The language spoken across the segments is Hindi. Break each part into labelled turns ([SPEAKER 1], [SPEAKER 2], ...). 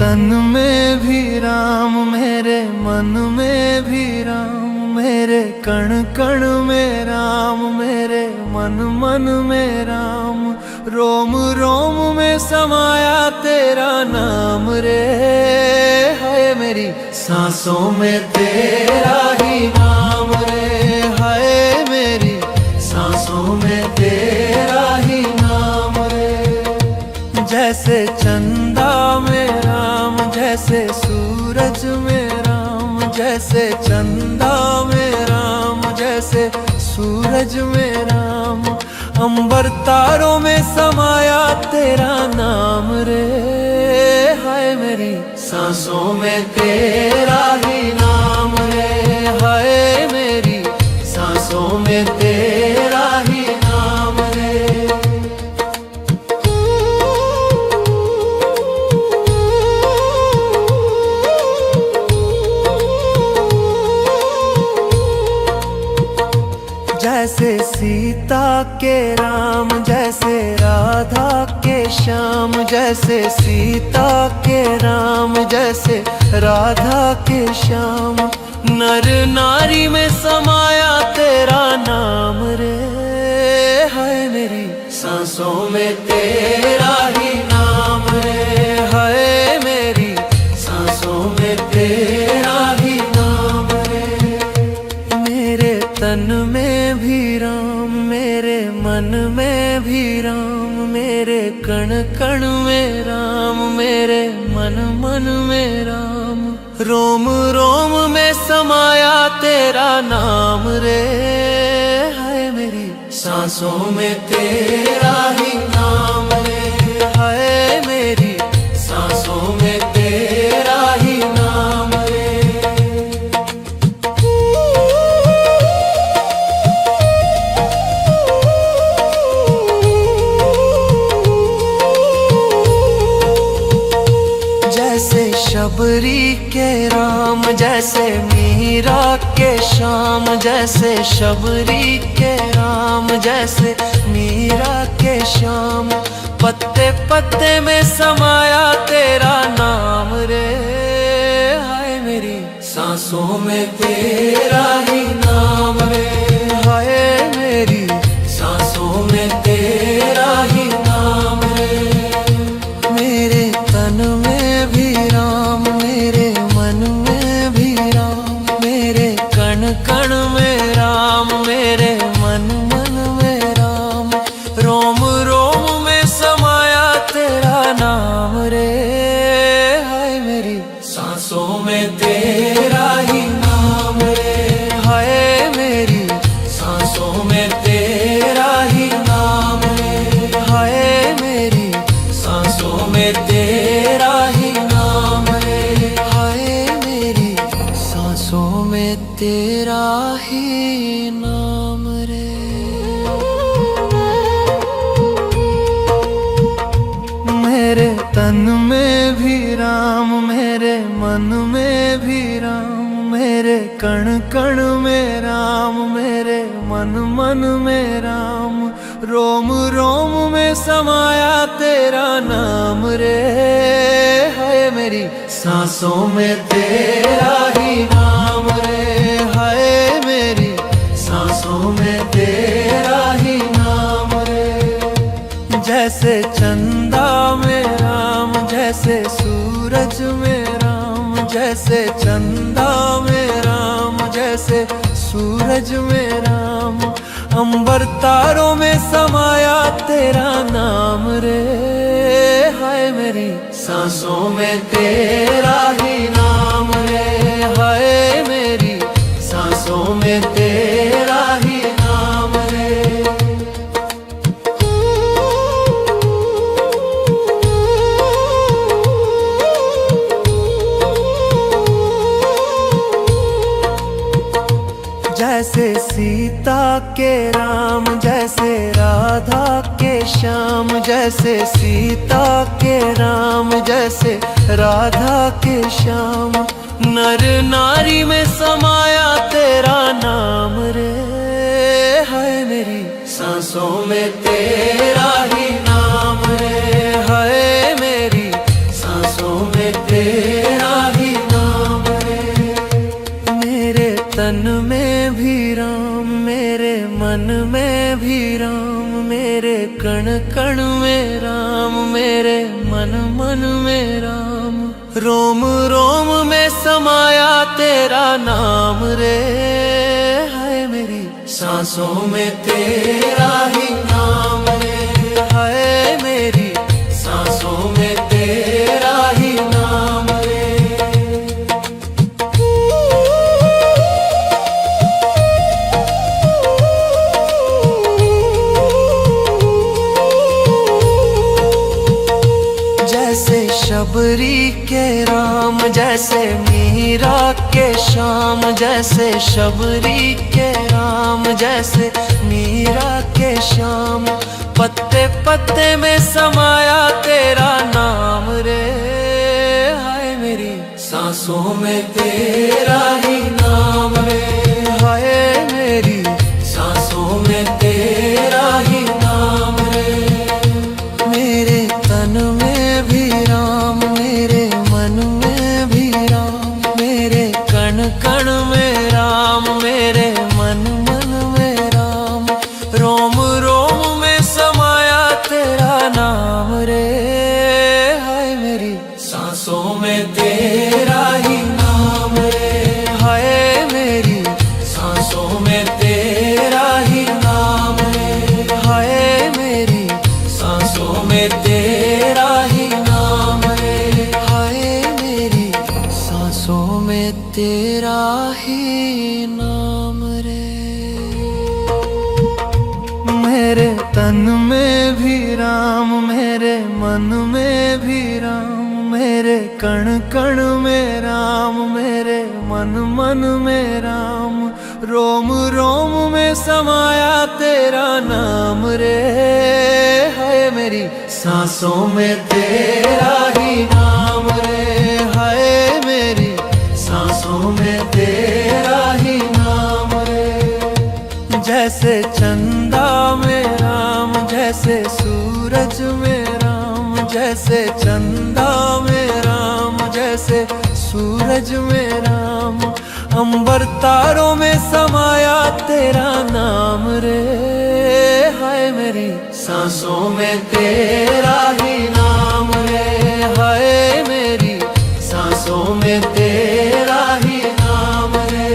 [SPEAKER 1] तन में भी राम, मेरे मन में भी राम, मेरे कण कण में राम, मेरे मन मन में राम, रोम रोम में समाया तेरा नाम रे। हाय मेरी सांसों में तेरा ही नाम रे, हाय मेरी सांसों में तेरा ही नाम रे। जैसे चंदा में राम, जैसे सूरज में राम, जैसे चंदा में राम, जैसे सूरज में राम, अंबर तारों में समाया तेरा नाम रे। हाय मेरी सांसों में तेरा ही नाम रे, हाय मेरी सांसों में तेरा ही नाम रे। जैसे सीता के राम, जैसे राधा के श्याम, जैसे सीता के राम, जैसे राधा के श्याम, नर नारी में समाया तेरा नाम रे। हाय मेरी सांसों में तेरा ही नाम रे, हाय मेरी सांसों में तेरा ही नाम रे। मेरे तन में भी राम, मेरे मन में भी राम, मेरे कण कण में राम, मेरे मन मन में राम, रोम रोम में समाया तेरा नाम रे। हाय मेरी सांसों में तेरा ही नाम रे, हाय मेरी सांसों में तेरा ही नाम रे। जैसे शबरी के राम, जैसे मीरा के श्याम, जैसे शबरी के राम, जैसे मीरा के श्याम, पत्ते पत्ते में समाया तेरा नाम रे। हाय मेरी सांसों में तेरा ही नाम रे, हाय मेरी सांसों में तेरा ही नाम रे। मेरे तन में भी राम, मेरे मन में भी राम, मेरे कण कण में राम, मेरे मन मन में राम, रोम रोम में समाया तेरा नाम रे। हाय मेरी सांसों में तेरा ही नाम रे, हाय मेरी सांसों में तेरा ही नाम रे, हाय मेरी सांसों में तेरा ही नाम रे, हाय मेरी सांसों में तेरा ही नाम रे। मेरे तन में भी राम, मेरे मन में भी राम, मेरे कण कण में राम, मेरे मन मन में राम, रोम रोम में समाया तेरा नाम रे। हाय मेरी सांसों में तेरा ही नाम रे, हाय मेरी सांसों में तेरा ही नाम रे। जैसे चंदा में राम, जैसे सूरज में राम, जैसे चंदा में राम, जैसे सूरज में राम, अंबर तारों में समाया तेरा नाम रे। हाय मेरी सांसों में तेरा ही नाम रे, हाय मेरी सांसों में तेरा ही नाम रे। जैसे सीता के राम, जैसे राधा के श्याम, जैसे सीता के राम, जैसे राधा के श्याम, नर नारी में समाया तेरा नाम रे। हाय मेरी सांसों में तेरा ही नाम रे, हाय मेरी सांसों में तेरा रोम रोम में समाया तेरा नाम रे, हाय मेरी सांसों में तेरा ही नाम रे, हाय मेरी सांसों में तेरा ही नाम रे। जैसे शबरी के राम, जैसे मीरा के श्याम, जैसे शबरी के राम, जैसे मीरा के श्याम, पत्ते पत्ते में समाया तेरा नाम रे, हाय मेरी सांसों में तेरा ही नाम रे, हाय मेरी सांसों में तेरा ही नाम रे। मेरे तन में भी राम, मेरे मन में भी राम, मेरे कण कण में राम, मेरे मन मन में राम, रोम रोम में समाया तेरा नाम रे, हाय मेरी सांसों में तेरा ही नाम रे, हाय मेरी सांसों में तेरा ही नाम रे, हाय मेरी सांसों में तेरा ही नाम रे, हाय मेरी सांसों में तेरा ही नाम रे। मेरे तन में भी राम, मेरे मन में भी राम, मेरे कण कण में राम, मेरे मन मन में राम, रोम रोम में समाया तेरा नाम रे, हाय मेरी सांसों में तेरा ही नाम रे, हाय मेरी सांसों में तेरा ही नाम रे। जैसे चंदा में राम, जैसे सूरज में राम, जैसे चंदा में राम, जैसे सूरज में राम, अंबर तारों में समाया तेरा नाम रे, हाय मेरी सांसों में तेरा ही नाम रे, हाय मेरी सांसों में तेरा ही नाम रे।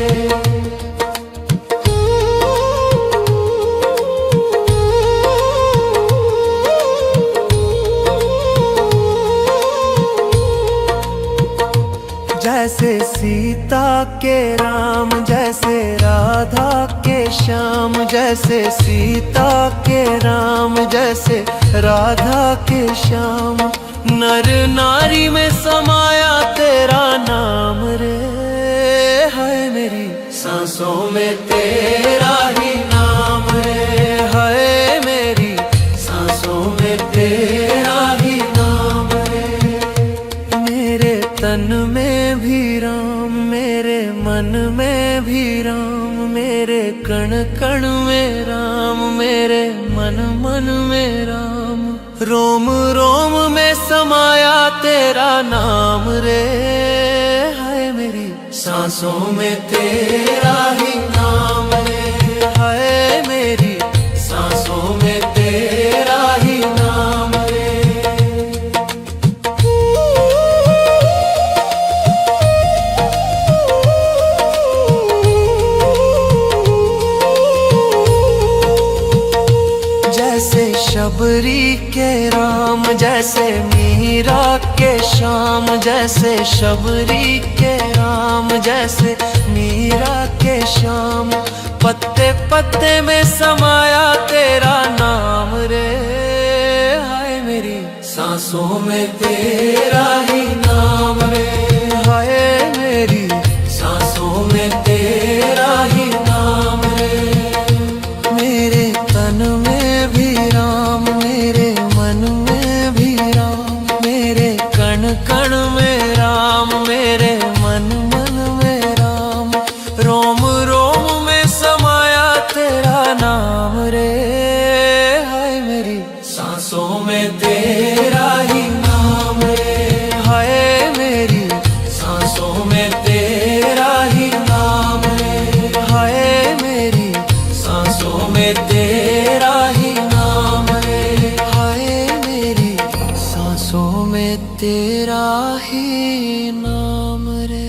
[SPEAKER 1] जैसे सीता के राम, जैसे राधा के श्याम, जैसे सीता के राम, जैसे राधा के श्याम, नर नारी में समाया तेरा नाम रे, हाय मेरी सांसों में तेरा ही नाम रे, हाय मेरी सांसों में तेरा ही नाम रे। मेरे तन में भी राम, मेरे मन में भी राम, मेरे कण कण में राम, मेरे मन मन में राम, रोम रोम में समाया तेरा नाम रे, हाय मेरी सांसों में तेरा ही नाम रे, हाय मेरी सांसों में तेरा ही नाम रे। जैसे शबरी के राम, जैसे मीरा के श्याम, जैसे शबरी के राम, जैसे मीरा के श्याम, पत्ते पत्ते में समाया तेरा नाम रे, हाय मेरी सांसों में तेरा ही नाम रे, हाय मेरी सांसों में तेरा ही नाम रे। मेरे तन में भी राम, मेरे मन में भी राम, मेरे कण कण में राम, मेरे मन मन में राम, रोम रोम में समाया तेरा नाम रे, हाय मेरी सांसों में तेरा ही नाम रे, हाय ही नाम रे।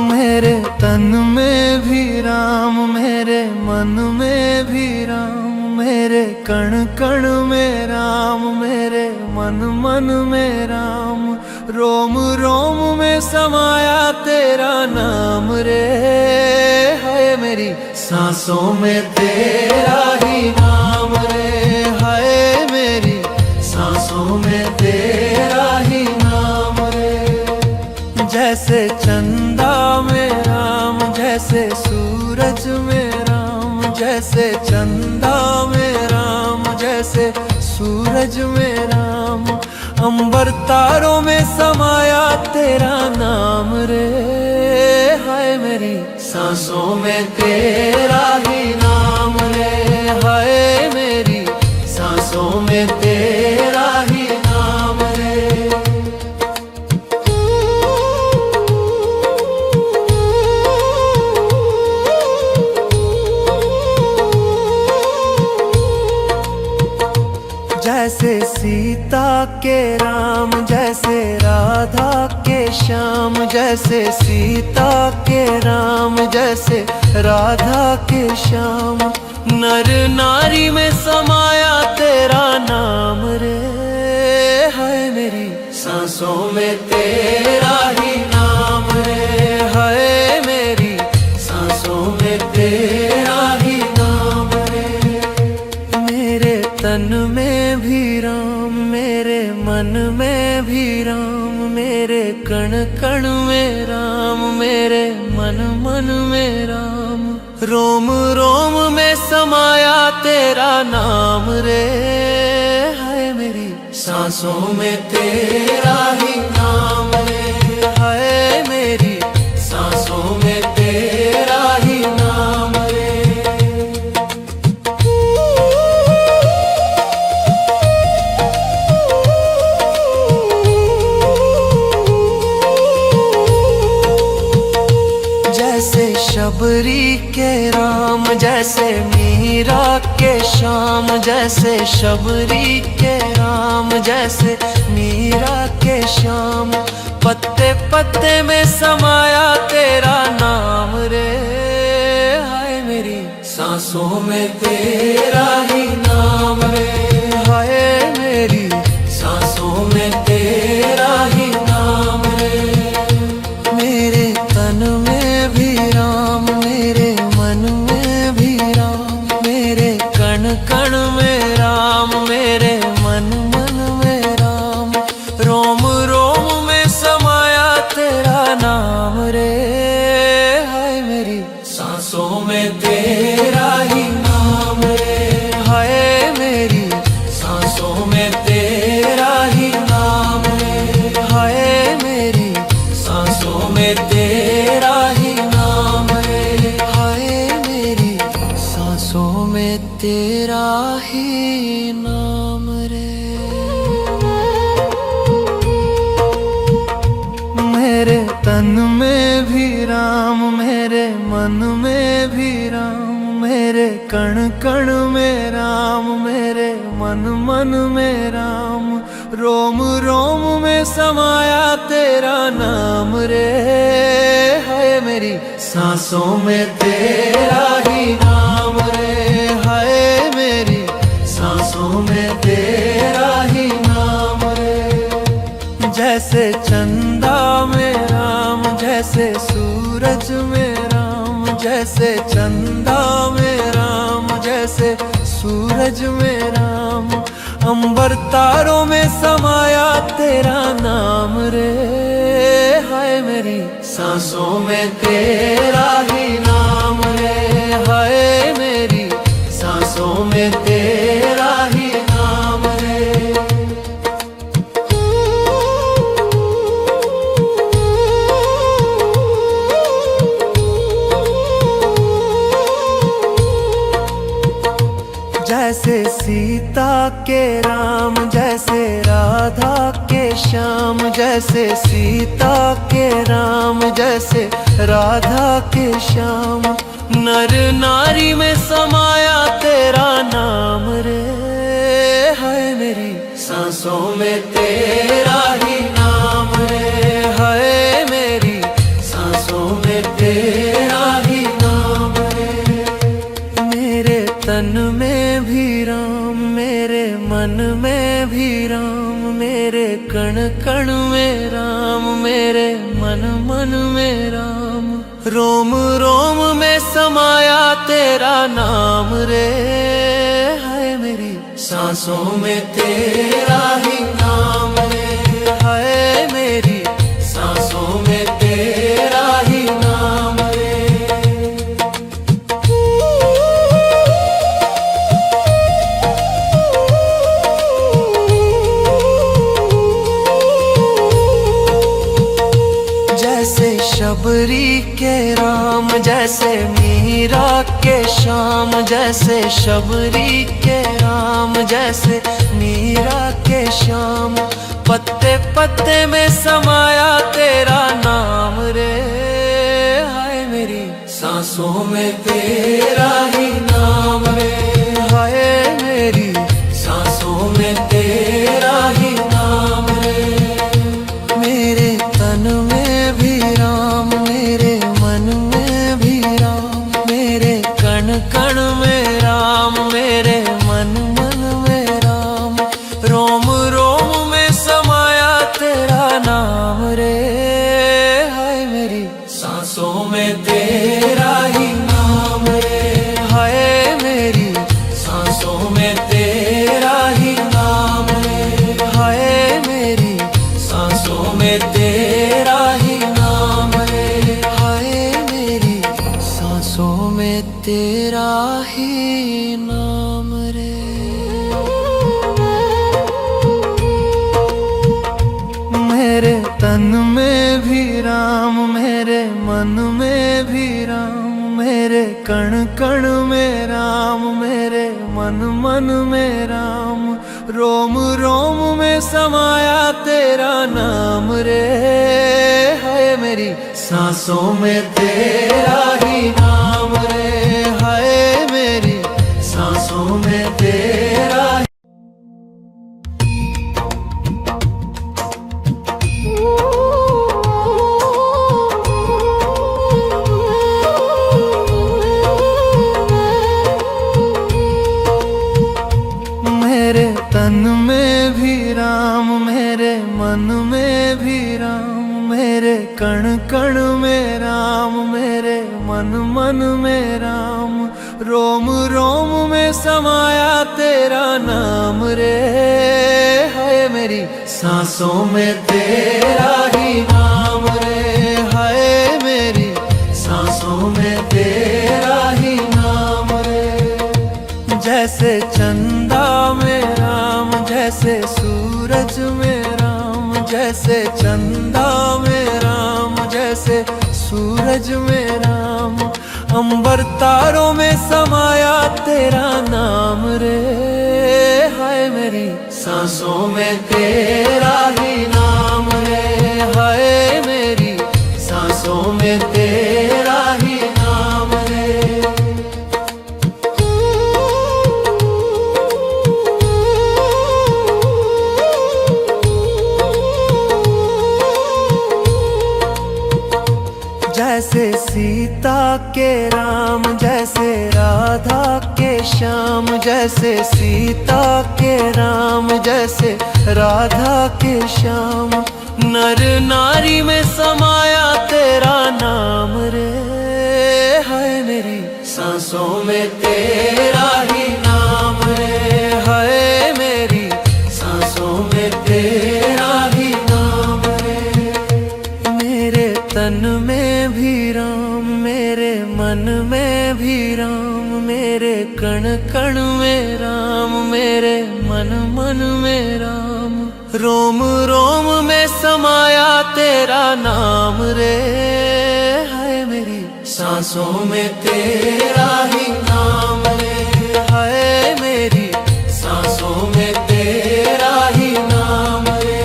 [SPEAKER 1] मेरे तन में भी राम, मेरे मन में भी राम, मेरे कण कण में राम, मेरे मन मन में राम, रोम रोम में समाया तेरा नाम रे। है मेरी सांसों में तेरा ही नाम रे। है मेरी सांसों में तेरा ही नाम रे। जैसे चंदा में राम, जैसे सूरज में राम, जैसे चंदा में राम, जैसे सूरज में राम, अंबर तारों में समाया तेरा नाम रे। हाय मेरी सांसों में तेरा ही नाम रे। हाय मेरी सांसों में तेरा ही नाम रे। जैसे सीता के राम, जैसे राधा के श्याम, जैसे सीता के राम, जैसे राधा के श्याम, नर नारी में समाया तेरा नाम रे। है मेरी सांसों में तेरा ही नाम रे। है मेरी सांसों में तेरा ही नाम रे। मेरे तन में भी राम, मेरे मन में भी राम, मेरे कण कण में राम, मेरे मन मन में राम, रोम रोम में समाया तेरा नाम रे। है मेरी सांसों में तेरा ही नाम रे। है मेरी सांसों में तेरा ही नाम रे। जैसे शबरी के राम, जैसे मीरा के श्याम, जैसे शबरी के राम, जैसे मीरा के श्याम, पत्ते पत्ते में समाया तेरा नाम रे। हाय मेरी सांसों में तेरा ही नाम रे। हाय मेरी सांसों में तेरा ही नाम रे। मेरे तन में भी राम, मेरे मन में भी राम, मेरे कण कण में राम, मेरे मन मन में राम, रोम रोम में समाया तेरा नाम रे। हाय मेरी सांसों में तेरा ही नाम रे। हाय मेरी सांसों में तेरा ही नाम रे। हाय मेरी सांसों में तेरा ही नाम रे। हाय मेरी सांसों में तेरा ही नाम रे। मेरे तन में भी राम, मेरे मन में भी राम, मेरे कण कण में राम, मेरे मन मन में राम, रोम रोम में समाया तेरा नाम रे। है मेरी सांसों में तेरा ही नाम रे। है मेरी सांसों में तेरा ही नाम रे। जैसे चंदा में राम, जैसे सूरज में राम, जैसे चंदा में राम, जैसे सूरज में राम, अंबर तारों में समाया तेरा नाम रे। हाय मेरी सांसों में तेरा ही नाम रे। हाय मेरी सांसों में तेरा ही नाम रे। जैसे सीता के राम, जैसे राधा के श्याम, जैसे सीता के राम, जैसे राधा के श्याम, नर नारी में समाया तेरा नाम रे। सांसों में तेरा ही नाम रे। हाय मेरी सांसों में तेरा ही नाम रे। मेरे तन में भी राम, मेरे मन में भी राम, मेरे कण कण में राम, मेरे मन मन में राम। रोम रोम में समाया तेरा नाम रे। हाय मेरी सांसों में तेरा ही नाम रे। हाय मेरी सांसों में तेरा ही नाम रे। जैसे शबरी के राम, जैसे मीरा के श्याम, जैसे शबरी के राम, जैसे मीरा के श्याम। पत्ते पत्ते में समाया तेरा नाम रे। हाय मेरी सांसों में तेरा ही नाम रे। हाय मेरी सांसों में तेरा ही नाम रे। मेरे तन में भी राम, मेरे मन में भी राम, मेरे कण कण में राम, मेरे मन मन में राम। रोम रोम में समाया तेरा नाम रे। हाय मेरी सांसों में तेरा ही नाम रे। हाय मेरी सांसों में तेरा ही नाम रे। हाय मेरी सांसों में तेरा ही नाम रे। हाय मेरी सांसों में तेरा ही नाम रे। मेरे तन में भी राम, मेरे मन में भी राम, मेरे कण कण में राम, मेरे मन मन में राम। रोम रोम में समाया तेरा नाम रे। हाय मेरी सांसों में तेरा ही नाम रे। हाय मेरी सांसों में तेरा ही। मेरे तन में भी राम, मेरे मन में भी राम, मेरे कण कण में राम, मेरे मन मन में राम। रोम रोम में समाया तेरा नाम रे। हाय मेरी सांसों में तेरा ही नाम रे। हाय मेरी सांसों में तेरा ही नाम रे। जैसे चंदा में राम, जैसे सूरज में राम, जैसे चंदा में राम, जैसे सूरज में राम। अंबर तारों में समाया तेरा नाम रे। हाय मेरी सांसों में तेरा ही नाम रे। हाय मेरी सांसों में तेरा ही नाम रे। जैसे सीता के राम, जैसे राधा के श्याम, जैसे सीता के राम, जैसे राधा के श्याम। नर नारी में समाया तेरा नाम रे। हाय मेरी सांसों में तेरा ही नाम रे। हाय मेरी सांसों में तेरा ही नाम रे। मेरे तन में भी राम, मेरे मन में भी राम, मेरे कण कण में राम, मेरे मन मन में राम। रोम रोम में समाया तेरा नाम रे। हाय मेरी सांसों में तेरा ही नाम रे। हाय मेरी सांसों में तेरा ही नाम रे।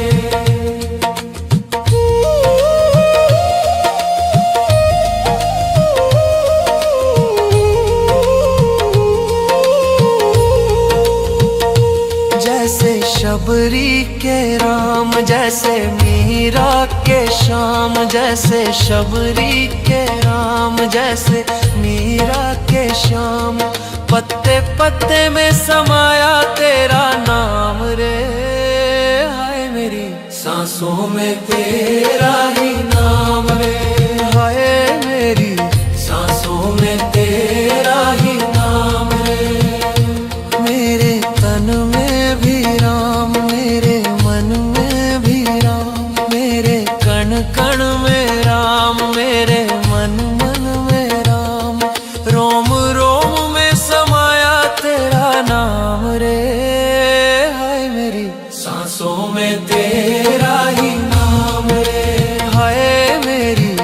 [SPEAKER 1] जैसे जैसे शबरी के राम, जैसे मीरा के श्याम, जैसे शबरी के राम, जैसे मीरा के श्याम। पत्ते पत्ते में समाया तेरा नाम रे, हाय मेरी सांसों में तेरा ही नाम रे, हाय मेरी सांसों में तेरा ही नाम रे। मेरे तन में भी राम, मेरे मन में भी राम, मेरे कण कण में राम, मेरे मन मन में राम। रोम रोम में समाया तेरा नाम रे, हाय मेरी सांसों में तेरा ही नाम रे, हाय मेरी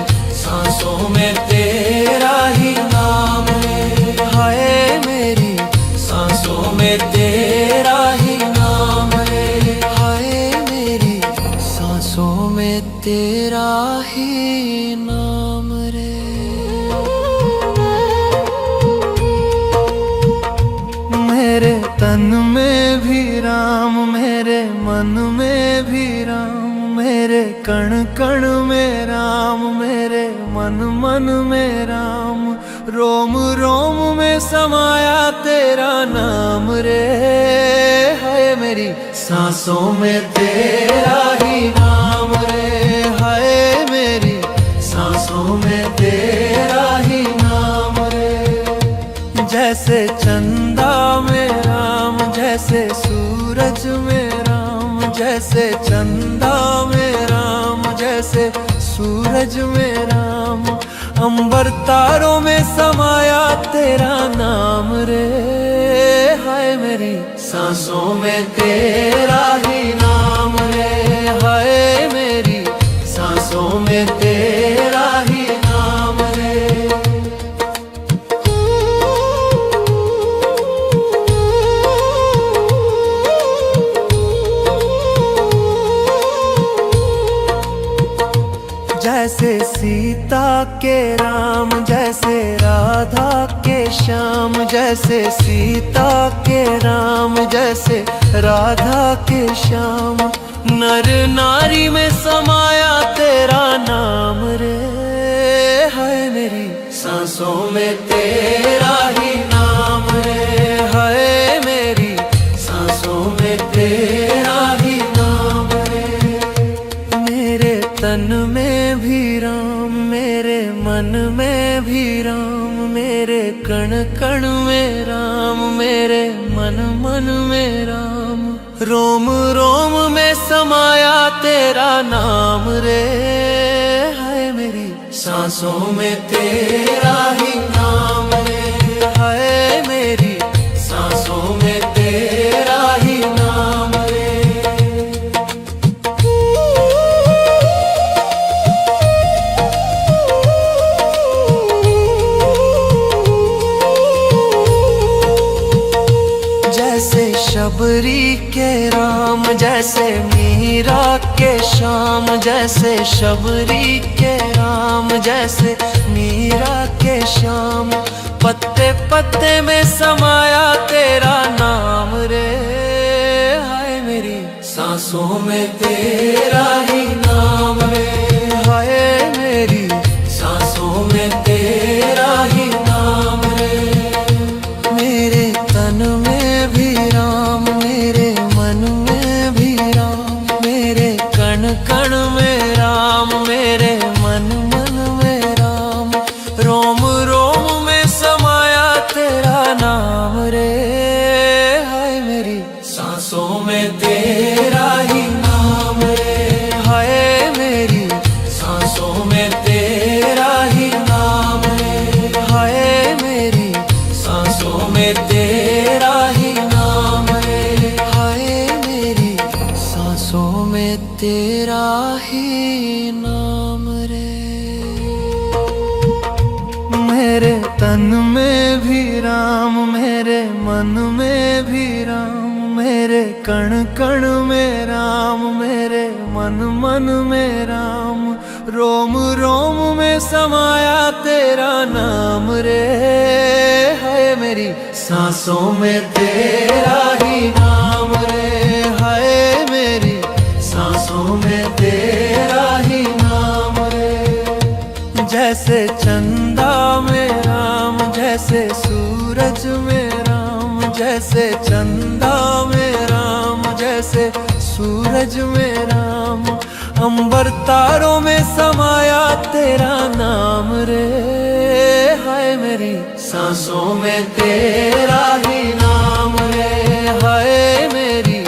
[SPEAKER 1] सांसों में तेरा ही नाम रे, हाय मेरी सांसों में तेरा ही नाम रे, हाय मेरी सांसों में तेरा ही नाम रे। मेरे तन में भी राम, मेरे मन में भी राम, मेरे कण कण में राम, मेरे मन मन में राम। रोम रोम में समाया तेरा नाम रे, हाय मेरी सांसों में तेरा ही नाम रे, हाय मेरी सांसों में तेरा ही नाम रे। जैसे चंदा में राम, जैसे सूरज में राम, जैसे चंदा में राम, जैसे सूरज में राम। अंबर तारों में समाया तेरा नाम रे, हाय मेरी सांसों में तेरा ही नाम रे, हाय मेरी सांसों में तेरा ही नाम रे। जैसे सीता के राम, जैसे राधा के श्याम, जैसे सीता के राम, जैसे राधा के श्याम। नर नारी में समाया तेरा नाम रे, हाय मेरी सांसों में तेरा ही नाम रे, हाय मेरी सांसों में तेरा ही नाम रे। मेरे तन में भी राम, मेरे मन में भी राम, मेरे कण कण में राम, मेरे मन मन में राम। रोम रोम में समाया तेरा नाम रे, हाय मेरी सांसों में तेरा ही नाम रे, हाय मेरी सांसों में तेरा ही नाम रे। जैसे शबरी के राम, जैसे मीरा के श्याम, जैसे शबरी के राम, जैसे मीरा के श्याम। पत्ते पत्ते में समाया तेरा नाम रे, हाय मेरी सांसों में तेरा ही नाम रे, हाय मेरी सांसों में तेरा ही नाम रे। मेरे तन में भी राम, मेरे मन में भी राम, मेरे कण कण में राम, मेरे मन मन में राम। रोम रोम में समाया तेरा नाम रे, हाय मेरी सांसों में तेरा ही नाम रे, हाय मेरी सांसों में तेरा ही नाम रे, हाय मेरी सांसों में तेरा ही नाम रे, हाय मेरी सांसों में तेरा ही नाम रे। मेरे तन में भी राम, मेरे मन में भी राम, मेरे कण कण में राम, मेरे मन मन में राम। रोम रोम में समाया तेरा नाम रे, हाय मेरी सांसों में तेरा ही नाम रे, जैसे चंदा में राम, जैसे सूरज में राम, जैसे चंदा में राम, जैसे सूरज में राम। अंबर तारों में समाया तेरा नाम रे, हाय मेरी सांसों में तेरा ही नाम रे, हाय मेरी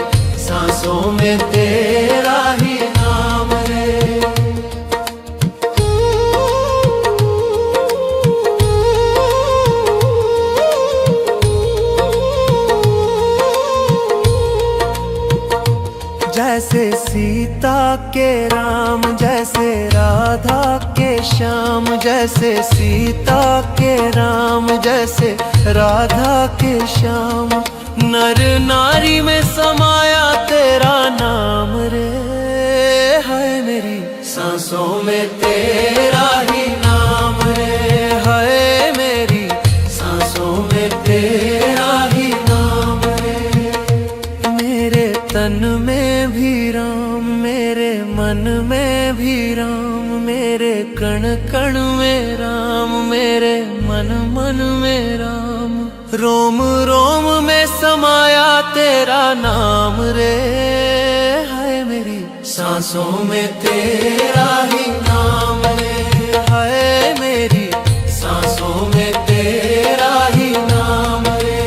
[SPEAKER 1] सांसों में तेरा ही नाम रे। जैसे सीता के राम, जैसे राधा के श्याम, जैसे सीता के राम, जैसे राधा के श्याम। नर नारी में समाया तेरा नाम रे, हाय मेरी सांसों में तेरा ही नाम रे, हाय मेरी सांसों में तेरा ही नाम रे। मेरे तन में भी राम, मेरे मन में भी राम, मेरे कण कण में राम, मेरे मन मन में राम। रोम रोम में समाया तेरा नाम रे, हाय मेरी सांसों में तेरा ही नाम रे, हाय मेरी सांसों में तेरा ही नाम रे।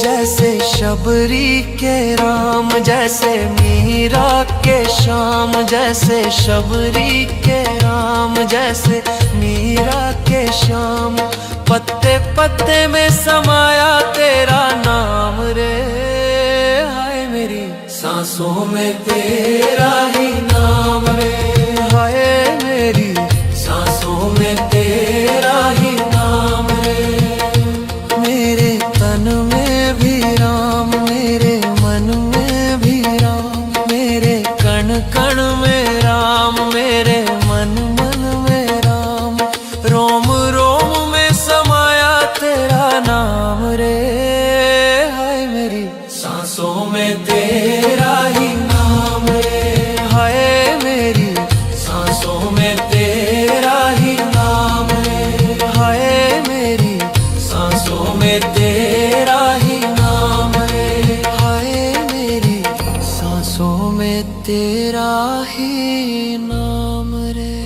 [SPEAKER 1] जैसे शबरी के राम, जैसे मीरा के श्याम, जैसे शबरी के राम, जैसे मीरा के श्याम। पत्ते पत्ते में समाया तेरा नाम रे, हाय मेरी सांसों में तेरा ही नाम रे, हाय मेरी सांसों में तेरा ही नाम रे। मेरे तन में भी राम, मेरे मन में भी राम, मेरे कण कण में राम, मेरे मन मन में राम। रोम रोम में समाया तेरा नाम रे, हाय मेरी सांसों में तेरा ही नाम रे, हाय मेरी सांसों में तेरा ही नाम रे, हाय मेरी सांसों में तेरा ही नाम रे, हाय मेरी सांसों में तेरा ही नाम रे।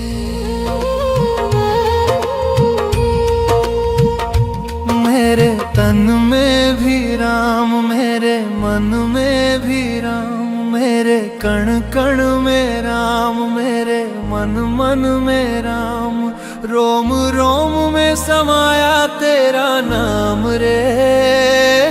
[SPEAKER 1] मेरे तन में भी राम, मेरे मन में भी राम, मेरे कण कण में राम, मेरे मन मन में राम। रोम रोम में समाया तेरा नाम रे,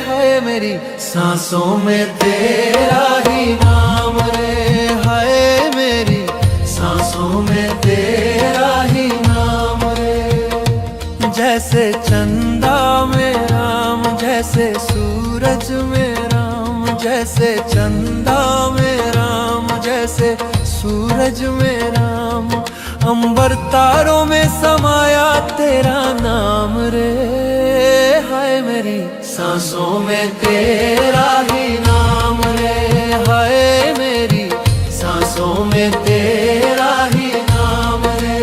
[SPEAKER 1] हाय मेरी सांसों में तेरा ही नाम रे, हाय मेरी सांसों में तेरा ही नाम रे। जैसे चंदा में राम, जैसे सूरज में राम, जैसे चंदा में राम, जैसे सूरज में राम। अंबर तारों में समाया तेरा नाम रे, हाय मेरी सांसों में तेरा ही नाम रे, हाय मेरी सांसों में तेरा ही नाम रे।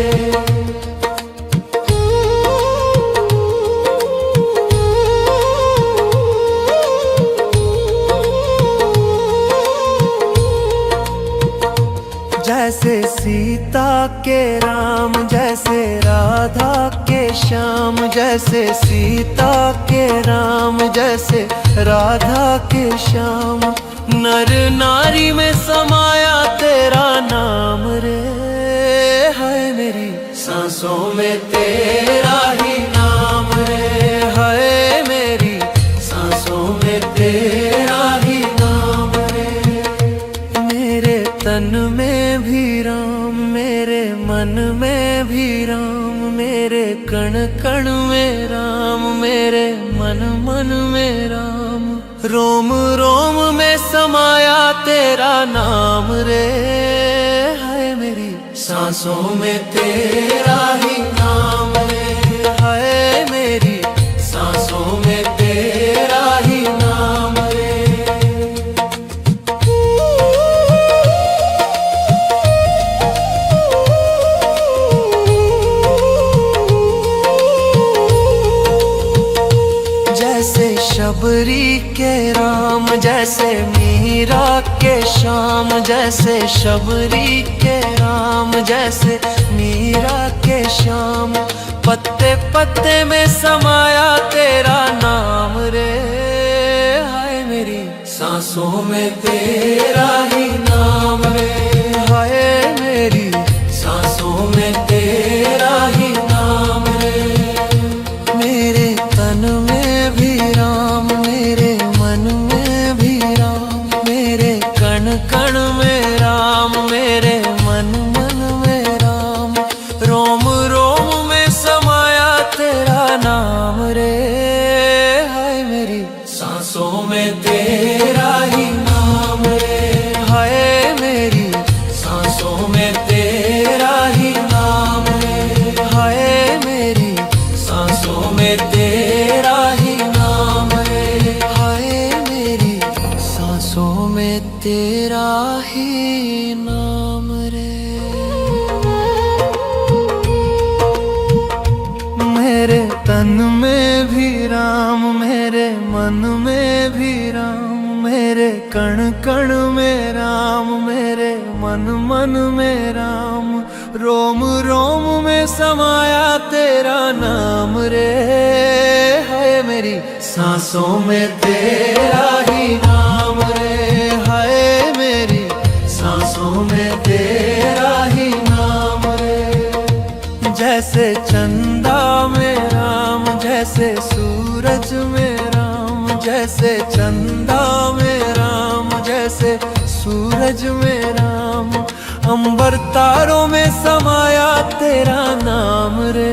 [SPEAKER 1] जैसे सीता के राम, जैसे राधा के श्याम, जैसे सीता के राम, जैसे राधा के श्याम। नर नारी में समाया तेरा नाम रे, हाय मेरी सांसों में तेरा ही नाम रे, हाय मेरी सांसों में तेरा ही नाम रे। मेरे तन में भी राम, मेरे मन में भी राम, मेरे कण कण में राम, मेरे मन मन में राम। रोम रोम में समाया तेरा नाम रे, हाय मेरी सांसों में तेरा ही नाम रे, हाय मेरी सांसों में शबरी के राम, जैसे मीरा के श्याम, जैसे शबरी के राम, जैसे मीरा के श्याम। पत्ते पत्ते में समाया तेरा नाम रे, हाय मेरी सांसों में तेरा ही नाम रे, हाय मेरी सांसों में तेरा ही नाम रे। मेरे तन में भी राम, मेरे मन में भी राम, मेरे कण कण में राम, मेरे मन मन में राम। रोम रोम में समाया तेरा नाम रे, हाय मेरी सांसों में तेरा ही नाम रे, हाय मेरी सांसों में तेरा ही नाम रे, हाय मेरी सांसों में तेरा ही नाम रे, हाय मेरी सांसों में तेरा ही नाम रे। मेरे तन में भी राम, मेरे मन में भी राम, मेरे कण कण में राम, मेरे मन मन में राम। रोम रोम में समाया तेरा नाम रे, हाय मेरी सांसों में तेरा ही नाम रे, हाय मेरी सांसों में तेरा ही नाम रे। जैसे चंदा में राम, जैसे सूरज में राम, जैसे चंदा में राम, जैसे सूरज में राम। अंबर तारों में समाया तेरा नाम रे,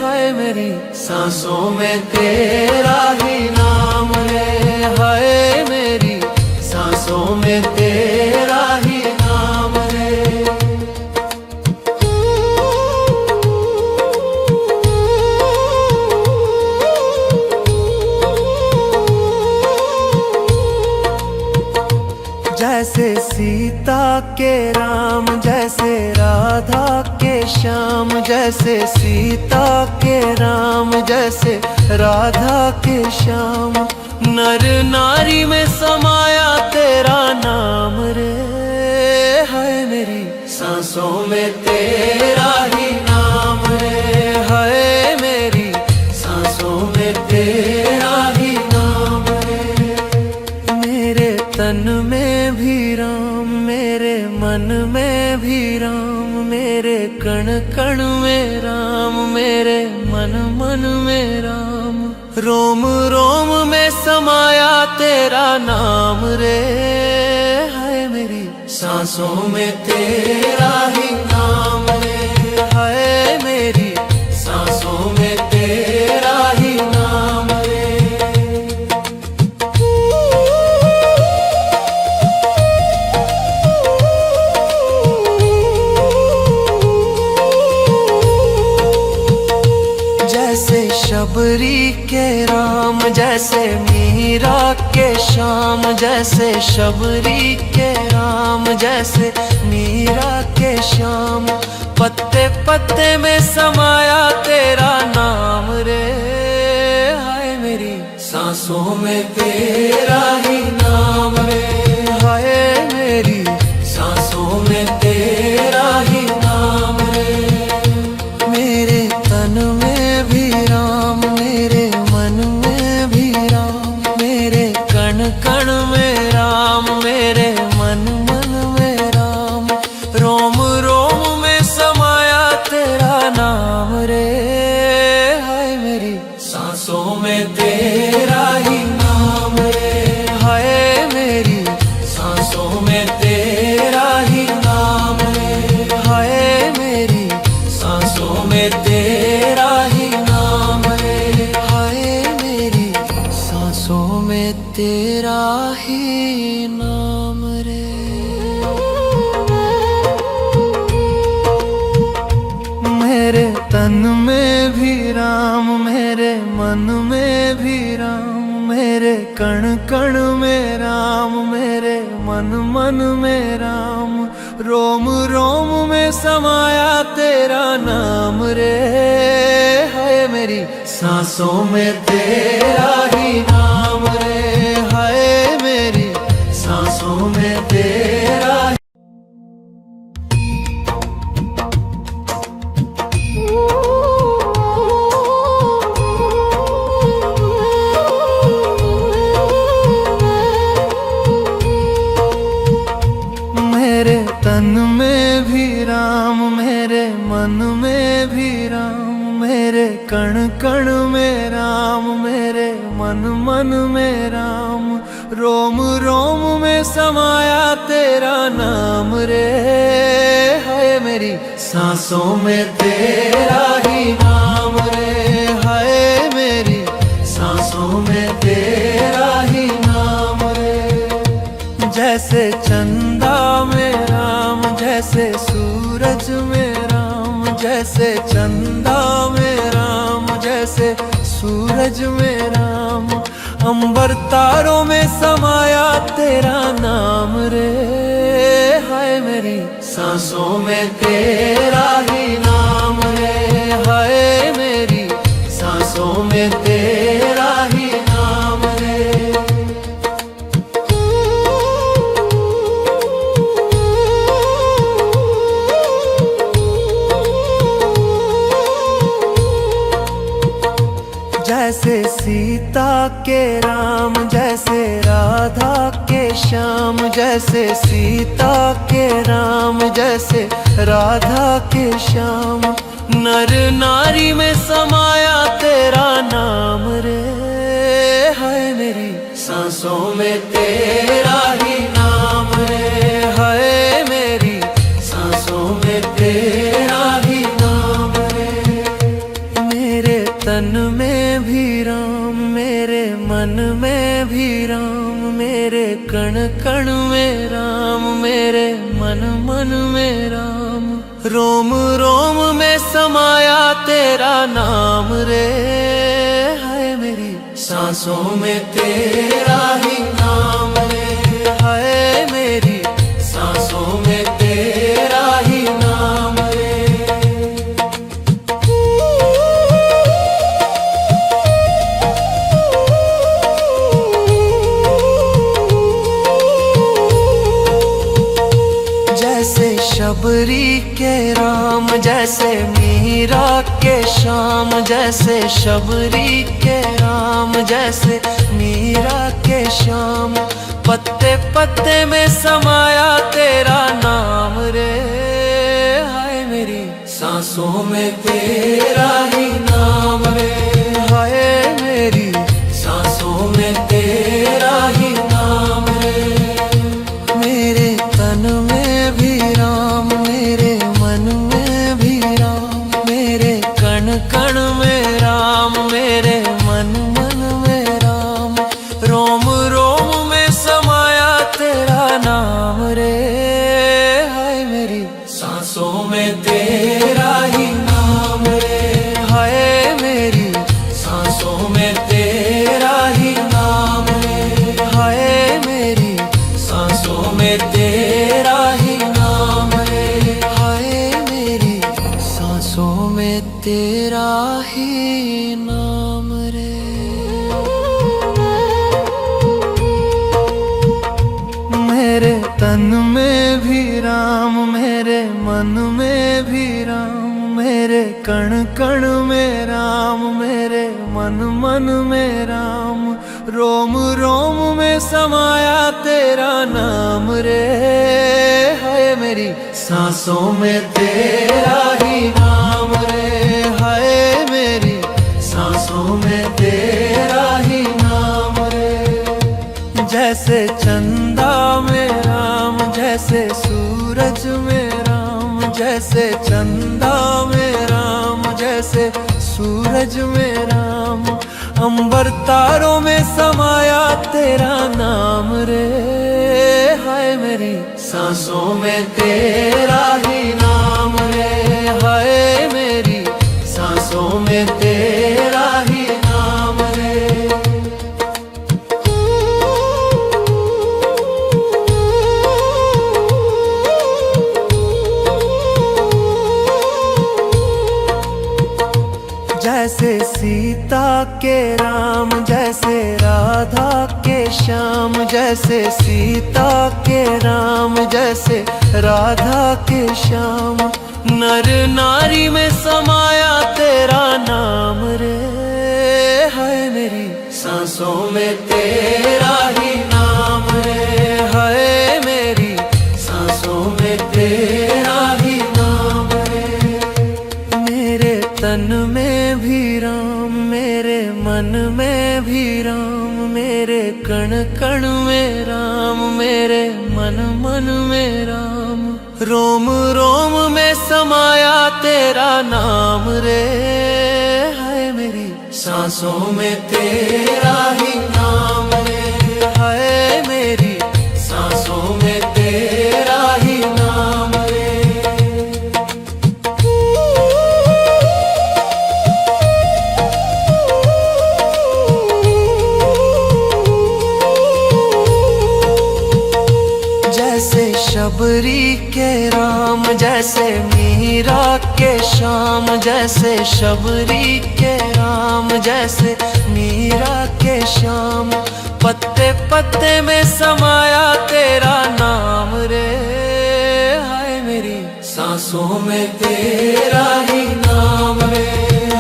[SPEAKER 1] हाय मेरी सांसों में तेरा ही नाम रे, हाय मेरी सांसों में तेरा ही नाम रे। जैसे सीता के राम, जैसे राधा के श्याम, जैसे सीता के राम, जैसे राधा के श्याम। नर नारी में समाया तेरा नाम रे, हाय मेरी सांसों में तेरा ही नाम रे, हाय मेरी सांसों में तेरा ही नाम रे। मेरे तन में भी राम, मेरे मन में भी राम, मेरे कण कण में राम, मेरे मन मन में राम। रोम रोम में समाया तेरा नाम रे, हाय मेरी सांसों में तेरा ही नाम रे, हाय मेरी सांसों में तेरा ही नाम रे। जैसे शबरी के राम, जैसे मीरा के श्याम, जैसे शबरी के राम, जैसे मीरा के श्याम। पत्ते पत्ते में समाया तेरा नाम रे, हाय मेरी सांसों में तेरा ही नाम रे, हाय मेरी सांसों में तेरा ही नाम रे। मेरे तन में भी राम, मेरे मन में भी राम, मेरे कण कण में राम, मेरे मन मन में राम। रोम रोम में समाया तेरा नाम रे, हाय मेरी सांसों में तेरा ही नाम रे, हाय मेरी सांसों में तेरा ही नाम रे, हाय मेरी सांसों में तेरा ही नाम रे, हाय मेरी सांसों में तेरा ही नाम रे। मेरे तन में भी राम, मेरे मन में भी राम, मेरे कण कण में राम, मेरे मन मन में राम। रोम रोम में समाया तेरा नाम रे, हाय मेरी सांसों में तेरा ही नाम रे, हाय मेरी सांसों में तेरा ही। मेरे तन में भी राम, मेरे मन में भी राम, मेरे कण कण में राम, मेरे मन मन में राम, रोम रोम में समाया तेरा नाम रे, हाय मेरी सांसों में तेरा ही नाम रे, हाय मेरी सांसों में तेरा ही नाम रे। जैसे चंदा में राम, जैसे सूरज में राम, जैसे चंदा में राम, जैसे सूरज में राम, अंबर तारों में समाया तेरा नाम रे, हाय मेरी सांसों में तेरा ही नाम रे, हाय मेरी सांसों में तेरा ही नाम रे। जैसे सीता के राम, जैसे राधा के श्याम, जैसे सीता के राम, जैसे राधा के श्याम, नर नारी में समाया तेरा नाम रे, हाय मेरी सांसों में तेरा ही नाम रे, हाय मेरी सांसों में तेरा ही नाम रे। मेरे तन में भी राम, मेरे मन में भी राम, मेरे कण कण में राम, मेरे मन मन में राम, रोम रोम में समाया तेरा नाम रे, हाय मेरी सांसों में तेरा ही नाम रे, हाय मेरी सांसों में तेरा ही नाम रे। जैसे शबरी के राम, जैसे मीरा के श्याम, जैसे शबरी के राम, जैसे मीरा के श्याम, पत्ते पत्ते में समाया तेरा नाम रे, हाय मेरी सांसों में तेरा ही नाम रे, हाय मेरी सांसों में तेरा ही नाम रे। मेरे तन में भी राम, मेरे मन में भी राम, मेरे कण कण में राम, मेरे मन मन में राम, रोम रोम में समाया तेरा नाम रे, हाय मेरी सांसों में तेरा ही नाम रे, हाय मेरी सांसों में तेरा ही नाम रे, हाय मेरी सांसों में तेरा ही नाम रे, हाय मेरी सांसों में तेरा ही नाम रे। मेरे तन में भी राम, मेरे मन में भी राम, मेरे कण कण में राम, मेरे मन मन में राम, रोम रोम में समाया तेरा नाम रे, हाय मेरी सांसों में तेरा ही नाम रे, हाय मेरी सांसों में तेरा ही नाम रे। जैसे चंदा में राम, जैसे सूरज में राम, जैसे चंदा में राम, जैसे सूरज में राम, अंबर तारों में समाया तेरा नाम रे, हाय मेरी सांसों में तेरा ही नाम रे, हाय मेरी सांसों में तेरा ही नाम रे। जैसे सीता सीता के राम, जैसे राधा के श्याम, जैसे सीता के राम, जैसे राधा के श्याम। नर नारी में समाया तेरा नाम रे, है मेरी सांसों में तेरा ही नाम रे, है मेरी सांसों में तेरा ही नाम रे। मेरे तन में भी राम, मेरे मन में भी राम, मेरे कण कण में राम, मेरे मन मन में राम। रोम रोम में समाया तेरा नाम रे, है मेरी सांसों में तेरा ही नाम रे, है मेरी सांसों में तेरा ही नाम रे। जैसे शबरी के राम, जैसे मीरा के श्याम, जैसे शबरी के राम, जैसे मीरा के श्याम। पत्ते पत्ते में समाया तेरा नाम रे, हाय मेरी सांसों में तेरा ही नाम रे,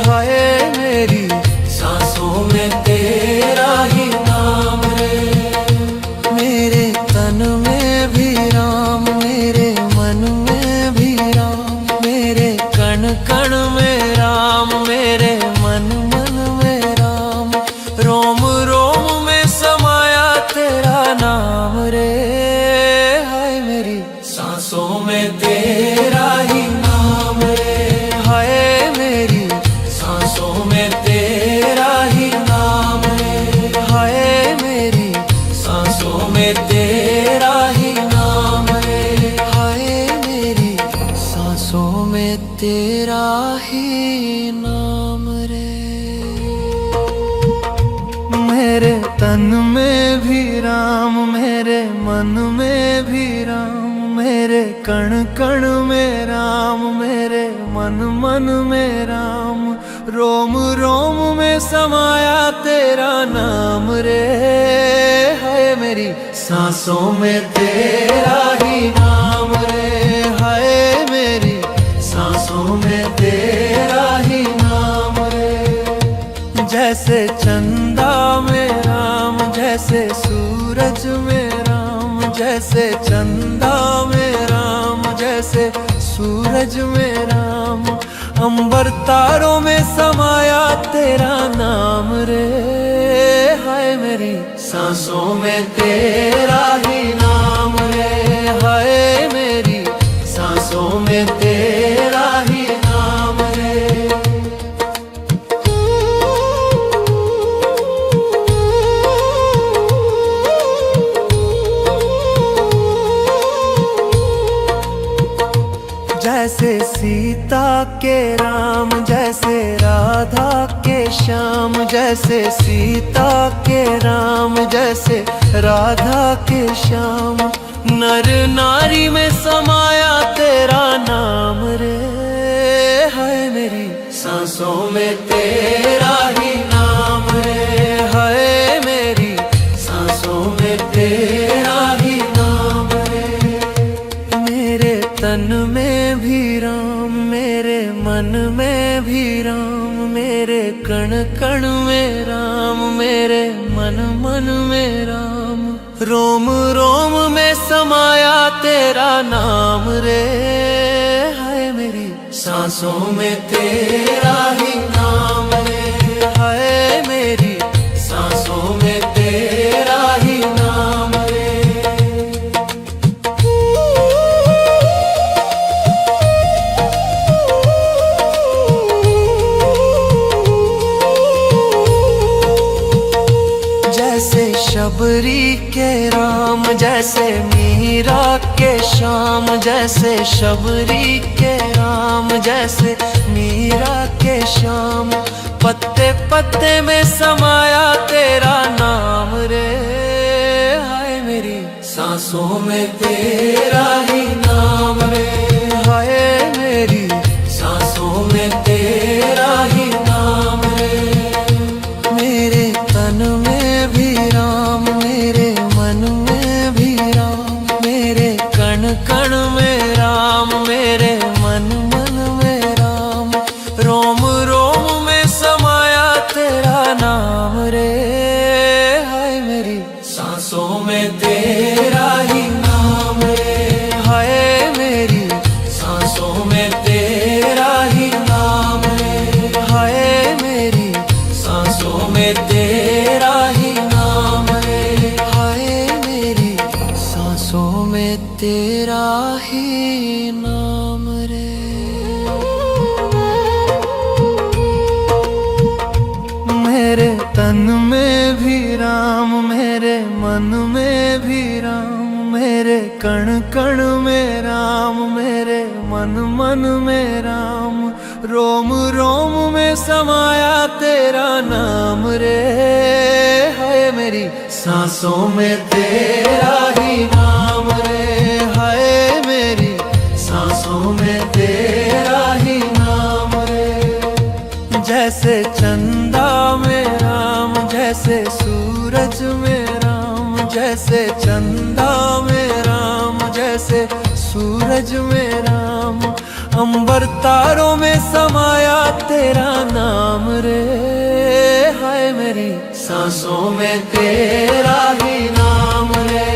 [SPEAKER 1] हाय मेरी सांसों में तेरा ही नाम रे। मेरे तन में भी राम, मेरे मन में भी राम, मेरे कण कण में राम, मेरे मन मन में राम। रोम रोम में समाया तेरा नाम रे, हाय मेरी सांसों में तेरा ही नाम रे, हाय मेरी सांसों में तेरा ही नाम रे, हाय मेरी सांसों में तेरा ही नाम रे, हाय मेरी सांसों में तेरा ही नाम रे। मेरे तन में भी राम, मेरे मन में भी राम, मेरे कण कण में राम, मेरे मन मन में राम। रोम रोम में समाया तेरा नाम रे, है मेरी सांसों में तेरा ही नाम रे, है मेरी सांसों में तेरा ही नाम रे। जैसे चंदा में राम, जैसे सूरज में राम, जैसे चंदा में राम, जैसे सूरज में राम। अंबर तारों में समाया तेरा नाम रे, हाय मेरी सांसों में तेरा ही नाम रे, हाय मेरी सांसों में तेरा ही नाम रे। जैसे सीता के राम, जैसे राधा के श्याम, जैसे सीता के राम, जैसे राधा के श्याम। नर नारी में समाया तेरा नाम रे, है मेरी सांसों में तेरा ही नाम रे, है मेरी सांसों में तेरा ही नाम रे। मेरे तन में भी राम, मेरे मन में भी राम, मेरे कण कण में राम, मेरे मन मन में राम। रोम रोम में समाया तेरा नाम रे, है मेरी सांसों में तेरा ही नाम रे, है मेरी सांसों में तेरा ही नाम रे। जैसे शबरी के राम, जैसे मीरा के श्याम, जैसे शबरी के राम, जैसे मीरा के श्याम। पत्ते पत्ते में समाया तेरा नाम रे, हाय मेरी सांसों में तेरा ही नाम रे, हाय मेरी सांसों में तेरा ही नाम रे। में तेरा ही नाम है, हाय मेरी सांसों में तेरा ही नाम है, हाय मेरी सांसों में तेरा ही नाम रे। मेरे तन में भी राम, मेरे मन में भी राम, मेरे कण कण में राम, मेरे मन मन में राम, रोम रोम में समाया तेरा नाम रे, हाय मेरी सांसों में तेरा ही नाम रे, हाय मेरी सांसों में तेरा ही नाम रे। जैसे चंदा में राम, जैसे सूरज में राम, जैसे चंदा में राम, जैसे सूरज में राम, अंबर तारों में समाया तेरा नाम रे, हाय मेरी सांसों में तेरा ही नाम रे,